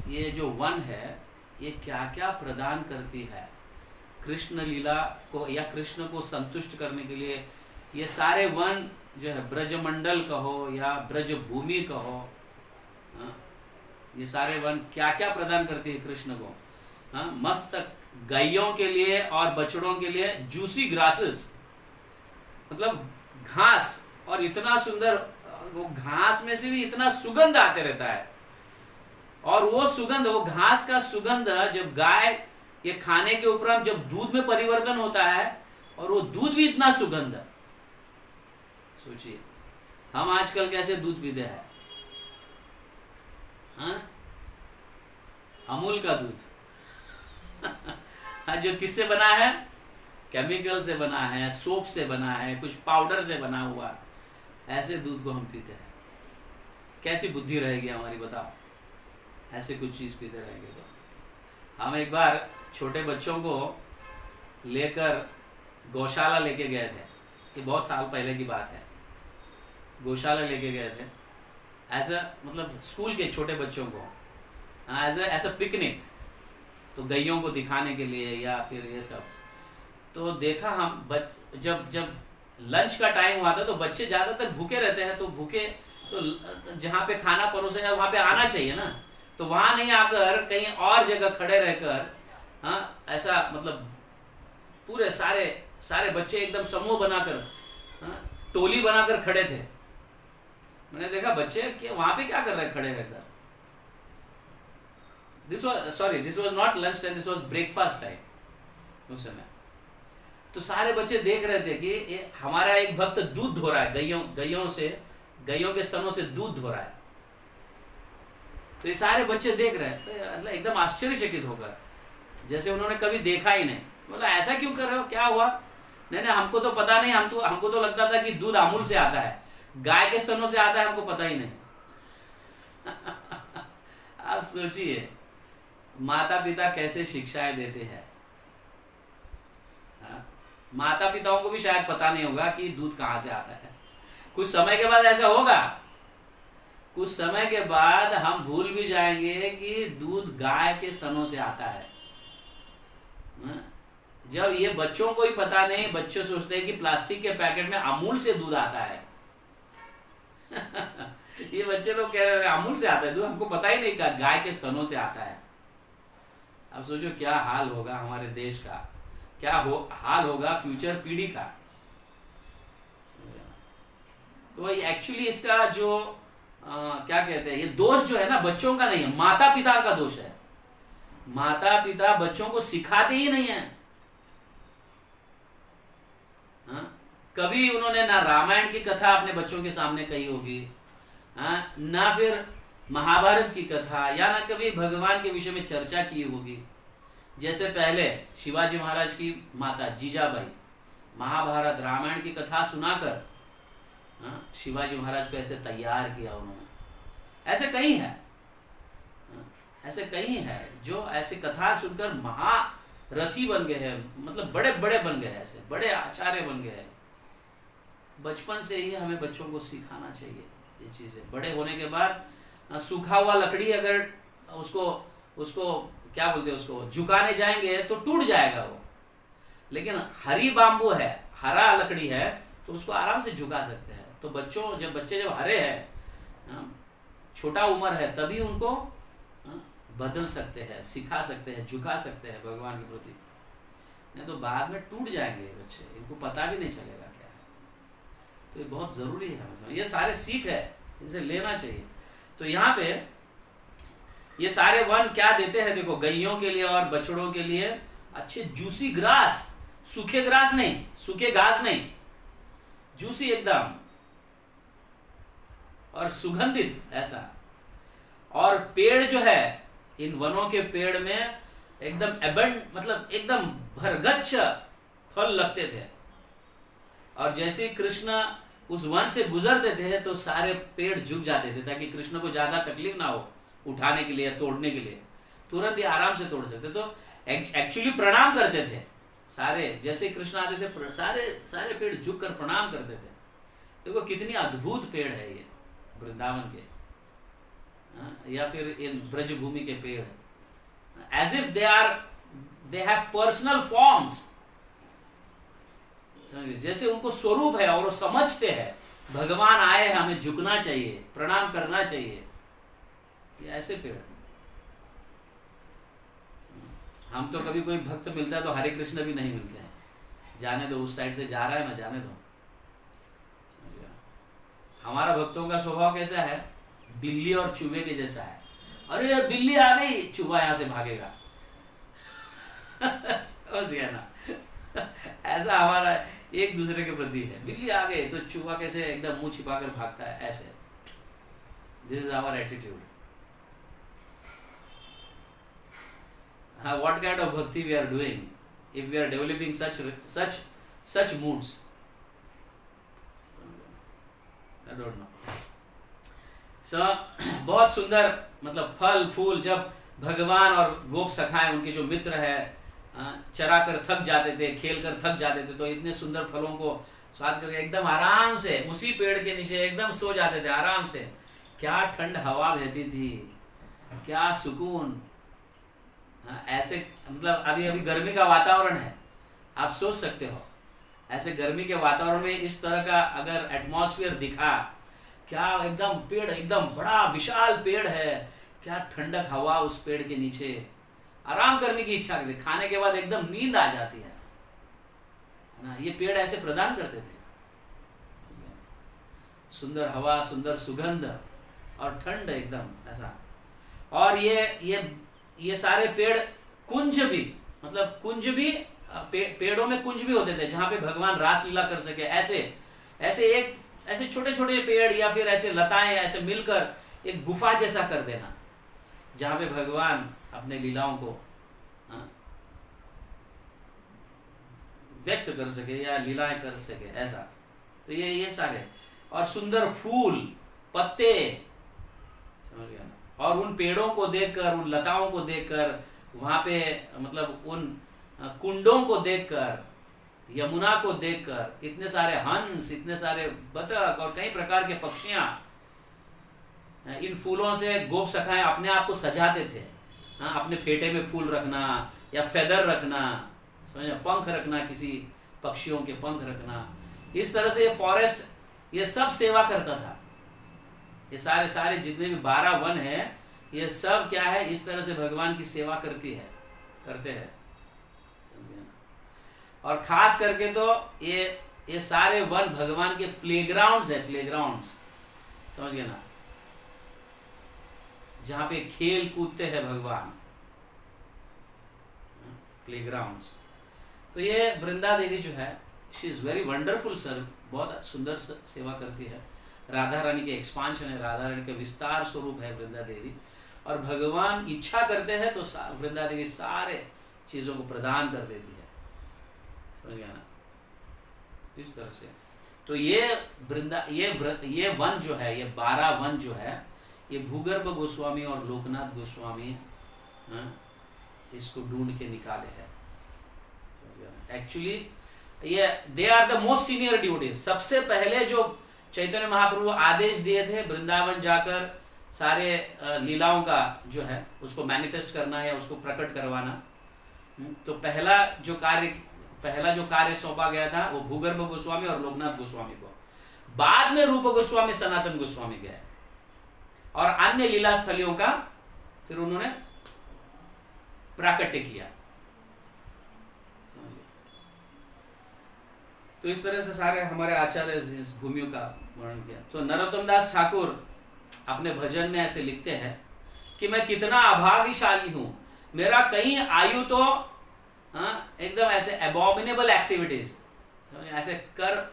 ये जो वन है, ये क्या क्या प्रदान करती है कृष्ण लीला को या कृष्ण को संतुष्ट करने के लिए। ये सारे वन जो है, ब्रजमंडल कहो या ब्रज भूमि कहो, ये सारे वन क्या क्या प्रदान करती है कृष्ण को। मस्त गायों के लिए और बछड़ों के लिए जूसी ग्रासेस, मतलब घास। और इतना सुंदर, वो घास में से भी इतना सुगंध आते रहता है। और वो सुगंध, वो घास का सुगंध, जब गाय ये खाने के उपरांत जब दूध में परिवर्तन होता है, और वो दूध भी इतना सुगंध। सोचिए हम आजकल कैसे दूध पीते हैं, अमूल का दूध जो किससे बना है? केमिकल से बना है, सोप से बना है, कुछ पाउडर से बना हुआ। ऐसे दूध को हम पीते हैं। कैसी बुद्धि रहेगी हमारी, बताओ? ऐसे कुछ चीज पीते रहेंगे तो। हम एक बार छोटे बच्चों को लेकर गौशाला लेके गए थे। ये बहुत साल पहले की बात है। गौशाला लेके गए थे, ऐसा मतलब स्कूल के छोटे बच्चों को, ऐसा पिकनिक, तो गैयों को दिखाने के लिए या फिर ये सब। तो देखा हम जब लंच का टाइम हुआ था, तो बच्चे ज्यादातर भूखे रहते हैं। तो भूखे, तो जहाँ पे खाना परोसा है वहां पे आना चाहिए ना। तो वहां नहीं आकर कहीं और जगह खड़े रहकर, ऐसा मतलब पूरे सारे बच्चे एकदम समूह बनाकर, टोली बनाकर खड़े थे। मैंने देखा बच्चे कि वहां पे क्या कर रहे हैं खड़े रहकर। This was not lunch time, this was breakfast time उस समय। तो सारे बच्चे देख रहे थे कि ये हमारा एक भक्त दूध धो रहा है, गैयों के स्तनों से दूध धो रहा है। तो ये सारे बच्चे देख रहे हैं, तो मतलब एकदम आश्चर्यचकित होकर, जैसे उन्होंने कभी देखा ही नहीं। बोला ऐसा क्यों कर रहे हो, क्या हुआ? नहीं हमको तो पता नहीं, हमको तो लगता था कि दूध अमूल से आता है, गाय के स्तनों से आता है, हमको पता ही नहीं। आप सोचिए माता पिता कैसे शिक्षाएं देते हैं। माता पिताओं को भी शायद पता नहीं होगा कि दूध कहां से आता है। कुछ समय के बाद ऐसा होगा, कुछ समय के बाद हम भूल भी जाएंगे कि दूध गाय के स्तनों से आता है। जब ये बच्चों को ही पता नहीं, बच्चे सोचते हैं कि प्लास्टिक के पैकेट में अमूल से दूध आता है। ये बच्चे लोग कह रहे हैं अमूल से आता है दूध, हमको पता ही नहीं कि गाय के स्तनों से आता है। अब सोचो क्या हाल होगा हमारे देश का, क्या हाल होगा फ्यूचर पीढ़ी का। तो एक्चुअली इसका जो क्या कहते हैं, ये दोष जो है ना बच्चों का नहीं है, माता पिता का दोष है। माता पिता बच्चों को सिखाते ही नहीं है। कभी उन्होंने ना रामायण की कथा अपने बच्चों के सामने कही होगी, ना फिर महाभारत की कथा, या ना कभी भगवान के विषय में चर्चा की होगी। जैसे पहले शिवाजी महाराज की माता जीजाबाई महाभारत रामायण की कथा सुनाकर शिवाजी महाराज को ऐसे तैयार किया उन्होंने। ऐसे कई हैं जो ऐसे कथा सुनकर महारथी बन गए हैं, मतलब बड़े बड़े बन गए हैं, ऐसे बड़े आचार्य बन गए हैं। बचपन से ही हमें बच्चों को सिखाना चाहिए ये चीजें। बड़े होने के बाद सूखा हुआ लकड़ी अगर उसको क्या बोलते हैं, उसको झुकाने जाएंगे तो टूट जाएगा वो। लेकिन हरी बाम्बू है, हरा लकड़ी है, तो उसको आराम से झुका सकते हैं। तो बच्चे जब हरे हैं, छोटा उम्र है, तभी उनको बदल सकते हैं, सिखा सकते हैं, झुका सकते हैं भगवान के प्रति। नहीं तो बाद में टूट जाएंगे ये बच्चे, इनको पता भी नहीं चलेगा क्या है। तो ये बहुत जरूरी है, ये सारे सीख है, इसे लेना चाहिए। तो यहाँ पे ये सारे वन क्या देते हैं देखो, गैयों के लिए और बछड़ों के लिए अच्छे जूसी ग्रास, सूखे ग्रास नहीं, सूखे घास नहीं, जूसी एकदम और सुगंधित ऐसा। और पेड़ जो है, इन वनों के पेड़ में एकदम एबंड, मतलब एकदम भरगच्छ फल लगते थे। और जैसे ही कृष्ण उस वन से गुजरते थे तो सारे पेड़ झुक जाते थे, ताकि कृष्ण को ज्यादा तकलीफ ना हो उठाने के लिए, तोड़ने के लिए, तुरंत ही आराम से तोड़ सकते। तो एक्चुअली प्रणाम करते थे सारे, जैसे ही कृष्ण आते थे सारे सारे पेड़ झुक कर प्रणाम करते थे। देखो कितनी अद्भुत पेड़ है ये वृंदावन के, या फिर इन ब्रजभूमि के पेड़, as if they have personal forms, जैसे उनको स्वरूप है और वो समझते हैं भगवान आए हैं, हमें झुकना चाहिए, प्रणाम करना चाहिए। ये ऐसे पेड़। हम तो कभी कोई भक्त मिलता है तो हरे कृष्ण भी नहीं मिलते हैं, जाने दो, उस साइड से जा रहा है ना, जाने दो। हमारा भक्तों का स्वभाव कैसा है, बिल्ली और चूहे के जैसा है। अरे बिल्ली आ गई, चूहा यहां से भागेगा। समझ गया ना? ऐसा हमारा एक दूसरे के प्रति है। बिल्ली आ गई तो चूहा कैसे एकदम मुंह छिपाकर भागता है, ऐसे। This is our attitude. What kind of bhakti we are doing if we are developing such moods? I don't know. So बहुत सुंदर, मतलब फल फूल, जब भगवान और गोप सखाएं, उनके जो मित्र है, चरा कर थक जाते थे, खेल कर थक जाते थे, तो इतने सुंदर फलों को स्वाद करके एकदम आराम से उसी पेड़ के नीचे एकदम सो जाते थे आराम से। क्या ठंड हवा बहती थी, क्या सुकून। ऐसे, मतलब अभी अभी गर्मी का वातावरण है, आप सोच सकते हो ऐसे गर्मी के वातावरण में इस तरह का अगर एटमॉस्फेयर दिखा, क्या एकदम पेड़, एकदम बड़ा विशाल पेड़ है, क्या ठंडक हवा उस पेड़ के नीचे, आराम करने की इच्छा करती, खाने के बाद एकदम नींद आ जाती है ना। ये पेड़ ऐसे प्रदान करते थे, सुंदर हवा, सुंदर सुगंध और ठंड एकदम ऐसा। और ये सारे पेड़ कुंज भी, मतलब कुंज भी, पेड़ों में कुंज भी होते थे जहां पे भगवान रास लीला कर सके। ऐसे छोटे छोटे पेड़ या फिर ऐसे लताएं ऐसे मिलकर एक गुफा जैसा कर देना, जहां पे भगवान अपने लीलाओं को व्यक्त कर सके या लीलाएं कर सके, ऐसा। तो ये सारे, और सुंदर फूल, पत्ते, समझ गया ना। और उन पेड़ों को देखकर, उन लताओं को देखकर, वहां पे मतलब उन कुंडों को देखकर, यमुना को देखकर, इतने सारे हंस, इतने सारे बतख और कई प्रकार के पक्षियां, इन फूलों से गोप सखाएं अपने आप को सजाते थे। अपने फेटे में फूल रखना या फेदर रखना, समझ, पंख रखना, किसी पक्षियों के पंख रखना, इस तरह से ये फॉरेस्ट ये सब सेवा करता था। ये सारे जितने भी 12 वन है, ये सब क्या है, इस तरह से भगवान की सेवा करते हैं, समझे ना। और खास करके तो ये सारे वन भगवान के प्लेग्राउंड्स है, प्लेग्राउंड्स, समझ गए ना, जहां पे खेल कूदते हैं भगवान, प्लेग्राउंड्स। तो ये वृंदा देवी जो है, she is very wonderful sir, बहुत सुंदर सेवा करती है। राधा रानी के एक्सपांशन है, राधा रानी के विस्तार स्वरूप है वृंदा देवी। और भगवान इच्छा करते हैं तो वृंदा देवी सारे चीजों को प्रदान कर देती है, समझ गया ना, इस तरह से। तो ये वन जो है, ये 12 वन जो है, ये भूगर्भ गोस्वामी और लोकनाथ गोस्वामी इसको ढूंढ के निकाले हैं। एक्चुअली ये they are the most senior duties. सबसे पहले जो चैतन्य महाप्रभु आदेश दिए थे वृंदावन जाकर सारे लीलाओं का जो है उसको मैनिफेस्ट करना या उसको प्रकट करवाना, तो पहला जो कार्य सौंपा गया था वो भूगर्भ गोस्वामी और लोकनाथ गोस्वामी को। बाद में रूप गोस्वामी, सनातन गोस्वामी गए और अन्य लीला स्थलियों का फिर उन्होंने प्राकट्य किया। तो इस तरह से सारे हमारे आचार्य इस भूमियों का वर्णन किया। तो नरोत्तम दास ठाकुर अपने भजन में ऐसे लिखते हैं कि मैं कितना अभाग्यशाली हूं, मेरा कहीं आयु तो एकदम ऐसे एबॉमिनेबल एक्टिविटीज,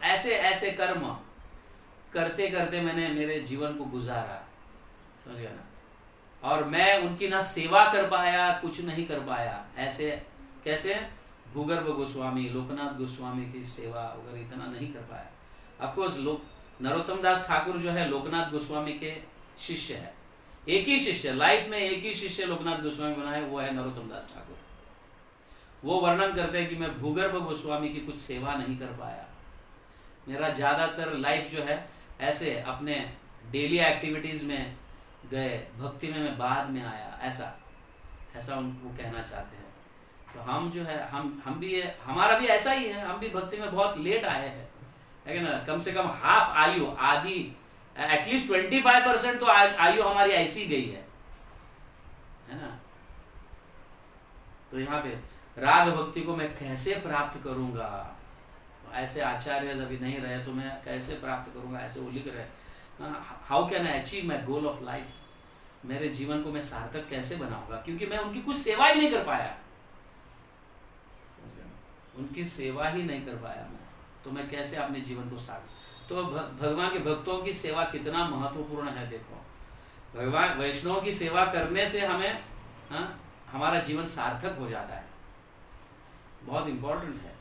ऐसे ऐसे कर्म करते करते मैंने मेरे जीवन को गुजारा, समझ गया ना। और मैं उनकी ना सेवा कर पाया, कुछ नहीं कर पाया। ऐसे कैसे? भूगर्भ गोस्वामी, लोकनाथ गोस्वामी की सेवा वगैरह इतना नहीं कर पाया। ऑफकोर्स नरोत्तम दास ठाकुर जो है लोकनाथ गोस्वामी के शिष्य है, एक ही शिष्य, लाइफ में एक ही शिष्य लोकनाथ गोस्वामी बनाए, वो है नरोत्तम दास ठाकुर। वो वर्णन करते हैं कि मैं भूगर्भ गोस्वामी की कुछ सेवा नहीं कर पाया, मेरा ज्यादातर लाइफ जो है ऐसे अपने डेली एक्टिविटीज में गए, भक्ति में मैं बाद में आया, ऐसा उनको कहना चाहते हैं। तो हम जो है हम भी हमारा भी ऐसा ही है, हम भी भक्ति में बहुत लेट आए हैं, है ना। कम से कम हाफ आयु, आधी एटलीस्ट 25% तो आयु हमारी ऐसी गई है ना। तो यहाँ पे राग भक्ति को मैं कैसे प्राप्त करूंगा, ऐसे आचार्य अभी नहीं रहे तो मैं कैसे प्राप्त करूंगा, ऐसे वो लिख रहे। How can I achieve my goal of life, मेरे जीवन को मैं सार्थक कैसे बनाऊंगा, क्योंकि मैं उनकी कुछ सेवा ही नहीं कर पाया, उनकी सेवा ही नहीं कर पाया मैं, तो मैं कैसे अपने जीवन को सार्थक। तो भगवान के भक्तों की सेवा कितना महत्वपूर्ण है, देखो भगवान वैष्णव की सेवा करने से हमें हमारा जीवन सार्थक हो जाता है, बहुत इंपॉर्टेंट है।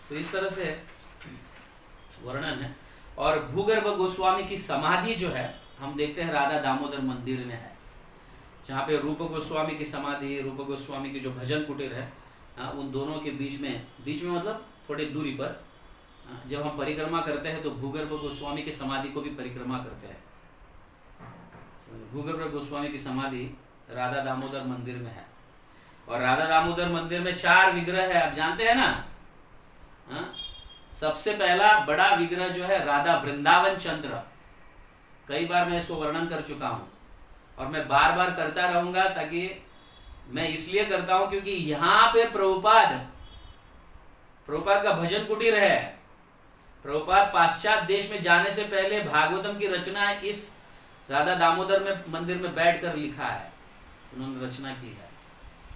तो इस तरह से वर्णन है। और भूगर्भ गोस्वामी की समाधि जो है हम देखते हैं राधा दामोदर मंदिर में है, जहाँ पे रूप गोस्वामी की समाधि, रूप गोस्वामी की जो भजन कुटीर है, उन दोनों के बीच में मतलब थोड़ी दूरी पर जब हम परिक्रमा करते हैं तो भूगर्भ गोस्वामी की समाधि को भी परिक्रमा करते हैं। भूगर्भ गोस्वामी की समाधि राधा दामोदर मंदिर में है, और राधा दामोदर मंदिर में 4 विग्रह है, आप जानते हैं ना। सबसे पहला बड़ा विग्रह जो है राधा वृंदावन चंद्र, कई बार मैं इसको वर्णन कर चुका हूं और मैं बार बार करता रहूंगा, ताकि मैं इसलिए करता हूं क्योंकि यहाँ पे प्रभुपाद का भजन कुटीर है। प्रभुपाद पाश्चात्य देश में जाने से पहले भागवतम की रचना इस राधा दामोदर में मंदिर में बैठकर लिखा है, उन्होंने रचना की है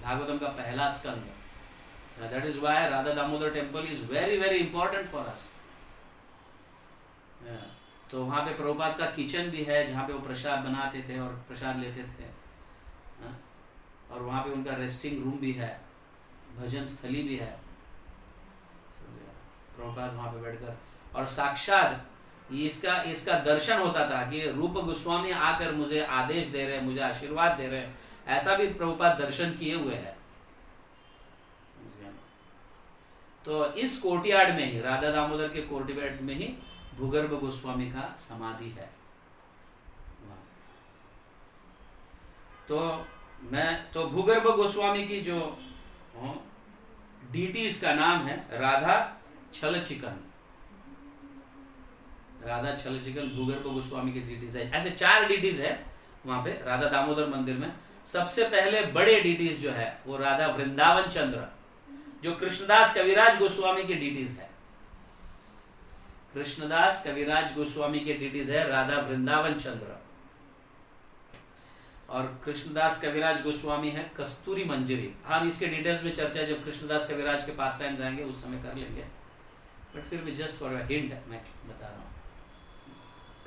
भागवतम का पहला स्कंद। That is why Radha Damodar temple is very very important for us. तो वहाँ पे प्रभुपाद का किचन भी है, जहाँ पे वो प्रसाद बनाते थे और प्रसाद लेते थे, और वहाँ पे उनका रेस्टिंग रूम भी है, भजन स्थली भी है। प्रभुपाद वहाँ पे बैठकर, और साक्षात इसका दर्शन होता था कि रूप गोस्वामी आकर मुझे आदेश दे रहे, मुझे आशीर्वाद दे रहे, ऐसा भी प्रभुपाद दर्शन किए हुए हैं। तो इस कोर्टयार्ड में ही, राधा दामोदर के कोर्टयार्ड में ही भूगर्भ गोस्वामी का समाधि है। तो भूगर्भ गोस्वामी की जो डीटीज का नाम है राधा छल चिकन, राधा छल चिकन भूगर्भ गोस्वामी की डीटीज है। ऐसे 4 डीटीज है वहां पे राधा दामोदर मंदिर में। सबसे पहले बड़े डीटीज जो है वो राधा वृंदावन चंद्र, जो कृष्णदास कविराज गोस्वामी के डीटीज है। कृष्णदास कविराज गोस्वामी के डीटीज है राधा वृंदावन चंद्र, और कृष्णदास कविराज गोस्वामी है कस्तूरी मंजरी। हम इसके डिटेल्स में चर्चा जब कृष्णदास कविराज के पास टाइम जाएंगे उस समय कर लेंगे, बट फिर भी जस्ट फॉर अ हिंट मैं बता रहा हूँ,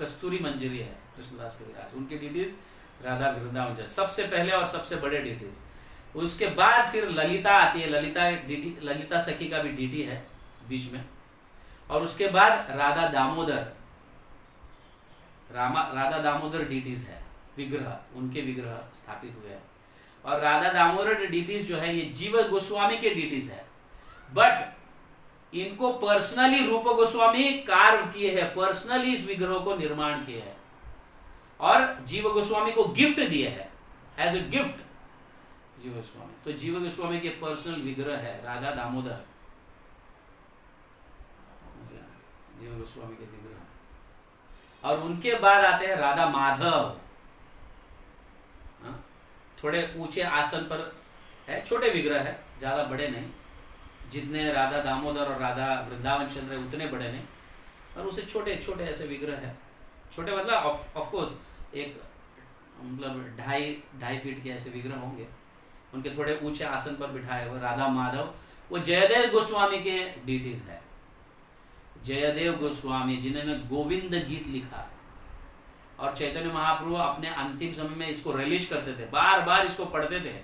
कस्तूरी मंजरी है कृष्णदास कविराज, उनके डीटीज राधा वृंदावन चंद्र सबसे पहले और सबसे बड़े डीटीज। उसके बाद फिर ललिता आती है, ललिता सखी का भी डीटी है बीच में, और उसके बाद राधा दामोदर डीटीज है, विग्रह, उनके विग्रह स्थापित हुए हैं। और राधा दामोदर डीटीज जो है ये जीव गोस्वामी के डीटीज है, बट इनको पर्सनली रूप गोस्वामी कार्व किए हैं, पर्सनली इस विग्रह को निर्माण किए हैं और जीव गोस्वामी को गिफ्ट दिए हैं, एज ए गिफ्ट जीव गोस्वामी। तो जीव गोस्वामी के पर्सनल विग्रह है राधा दामोदर, जीव गोस्वामी के विग्रह। और उनके बाद आते हैं राधा माधव, थोड़े ऊंचे आसन पर है, छोटे विग्रह है, ज्यादा बड़े नहीं, जितने राधा दामोदर और राधा वृंदावन चंद्र उतने बड़े नहीं, और उसे छोटे छोटे ऐसे विग्रह है। छोटे मतलब ऑफ कोर्स एक मतलब 2.5 फीट के ऐसे विग्रह होंगे, उनके थोड़े ऊंचे आसन पर बिठाए हुए राधा माधव, वो जयदेव गोस्वामी के डीटीज है। जयदेव गोस्वामी जिन्होंने गोविंद गीत लिखा, और चैतन्य महाप्रभु अपने अंतिम समय में इसको रिलीज करते थे, बार बार इसको पढ़ते थे।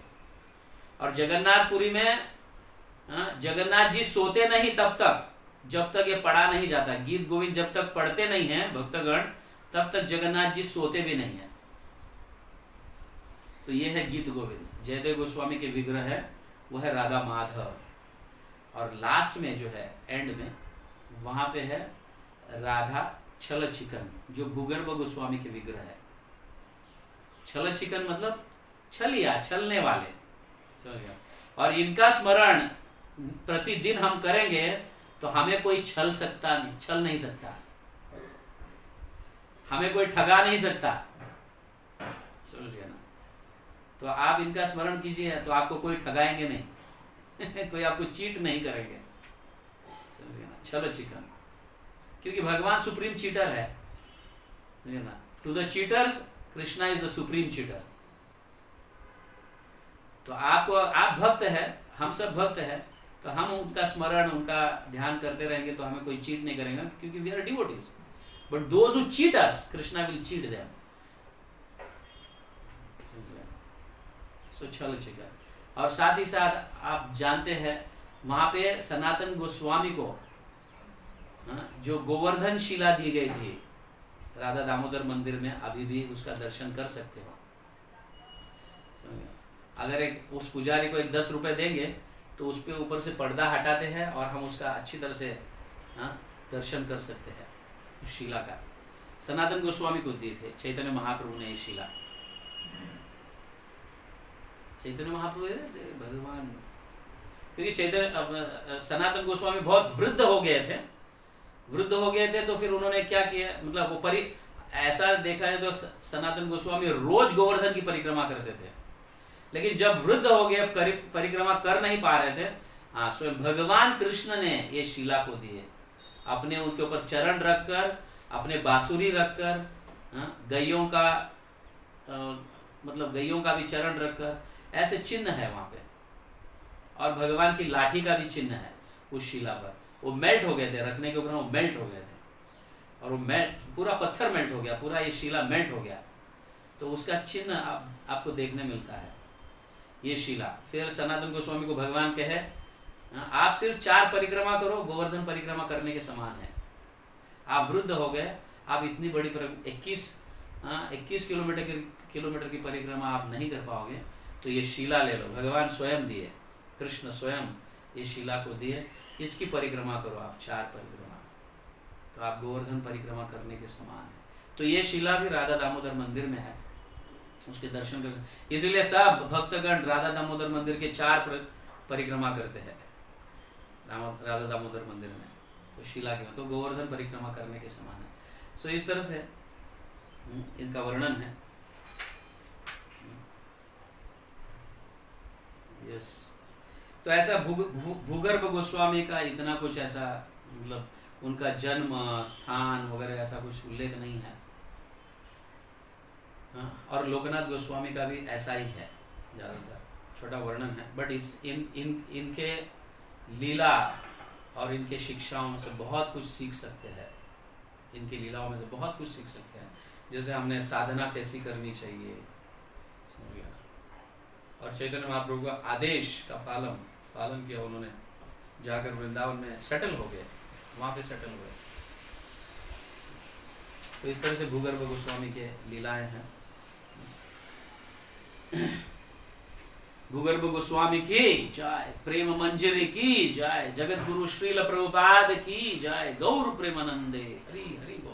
और जगन्नाथपुरी में जगन्नाथ जी सोते नहीं तब तक जब तक ये पढ़ा नहीं जाता। गीत गोविंद जब तक पढ़ते नहीं हैं भक्तगण, तब तक जगन्नाथ जी सोते भी नहीं है। तो ये है गीत गोविंद, जयदेव गोस्वामी के विग्रह है, वो है राधा माधव। और लास्ट में जो है एंड में, वहां पे है राधा छल चिकन, जो भूगर्भ गोस्वामी के विग्रह है। छल चिकन मतलब छलिया, छलने वाले, समझ गया। और इनका स्मरण प्रतिदिन हम करेंगे तो हमें कोई छल नहीं सकता, हमें कोई ठगा नहीं सकता, समझ गया ना। तो आप इनका स्मरण कीजिए तो आपको कोई ठगाएंगे नहीं कोई आपको चीट नहीं करेंगे, समझ गया ना। छल चिकन, क्योंकि भगवान सुप्रीम चीटर है, समझ ना। To the cheaters Krishna is the supreme cheater. तो आप भक्त है, हम सब भक्त है, तो हम उनका स्मरण, उनका ध्यान करते रहेंगे तो हमें कोई चीट नहीं करेगा, क्योंकि we are devotees. But those who cheat us, Krishna will cheat them. So छल चिकन। और साथ ही साथ आप जानते हैं वहां पे सनातन गोस्वामी को जो गोवर्धन शिला दी गई थी राधा दामोदर मंदिर में, अभी भी उसका दर्शन कर सकते हो। अगर एक उस पुजारी को 10 रुपए देंगे तो उस पे ऊपर से पर्दा हटाते हैं और हम उसका अच्छी तरह से दर्शन कर सकते हैं उस शिला का। सनातन गोस्वामी को दिए थे चैतन्य महाप्रभु ने ये शिला। चैतन्य महाप्रभु भगवान, क्योंकि चैतन्य सनातन गोस्वामी बहुत वृद्ध हो गए थे, तो फिर उन्होंने क्या किया, मतलब वो ऐसा देखा है तो सनातन गोस्वामी रोज गोवर्धन की परिक्रमा करते थे, लेकिन जब वृद्ध हो गए, परिक्रमा कर नहीं पा रहे थे, स्वयं भगवान कृष्ण ने ये शिला को दिए, अपने उनके ऊपर चरण रखकर, अपने बांसुरी रखकर, गैयों का मतलब गैयों का भी चरण रखकर, ऐसे चिन्ह है वहां पे। और भगवान की लाठी का भी चिन्ह है उस शिला पर। वो मेल्ट हो गए थे, रखने के ऊपर वो मेल्ट हो गए थे, और वो पूरा पत्थर मेल्ट हो गया, पूरा ये शिला मेल्ट हो गया, तो उसका चिन्ह आपको देखने मिलता है ये शिला। फिर सनातन गोस्वामी को भगवान कहे, आप सिर्फ 4 परिक्रमा करो, गोवर्धन परिक्रमा करने के समान है। आप वृद्ध हो गए, आप इतनी बड़ी 21 किलोमीटर की परिक्रमा आप नहीं कर पाओगे, तो ये शिला ले लो। भगवान स्वयं दिए, कृष्ण स्वयं ये शिला को दिए, इसकी परिक्रमा करो आप 4 परिक्रमा, तो आप गोवर्धन परिक्रमा करने के समान है। तो ये शिला भी राधा दामोदर मंदिर में है, उसके दर्शन कर, इसीलिए सब भक्तगण राधा दामोदर मंदिर के 4 परिक्रमा करते हैं राधा दामोदर मंदिर में। तो शिला के तो गोवर्धन परिक्रमा करने के समान है। सो इस तरह से इनका वर्णन है। यस, तो ऐसा भूगर्भ गोस्वामी का इतना कुछ ऐसा, मतलब उनका जन्म स्थान वगैरह ऐसा कुछ उल्लेख नहीं है। और लोकनाथ गोस्वामी का भी ऐसा ही है, ज़्यादातर छोटा वर्णन है। बट इनके लीला और इनके शिक्षाओं से बहुत कुछ सीख सकते हैं, इनकी लीलाओं में से बहुत कुछ सीख सकते हैं। जैसे हमने साधना कैसी करनी चाहिए, समझ गया। और चैतन्य महाप्रभु का आदेश का पालन किया उन्होंने, जाकर वृंदावन में सेटल हो गए, वहाँ पे सेटल हुए। तो इस तरह से भूगर्भ गोस्वामी के लीलाएं हैं। भूगर्भ गोस्वामी की जय, प्रेम मंजरी की जय, जगत गुरु श्रील प्रभुपाद की जय, गौर प्रेमानंदे, हरि हरि बोल।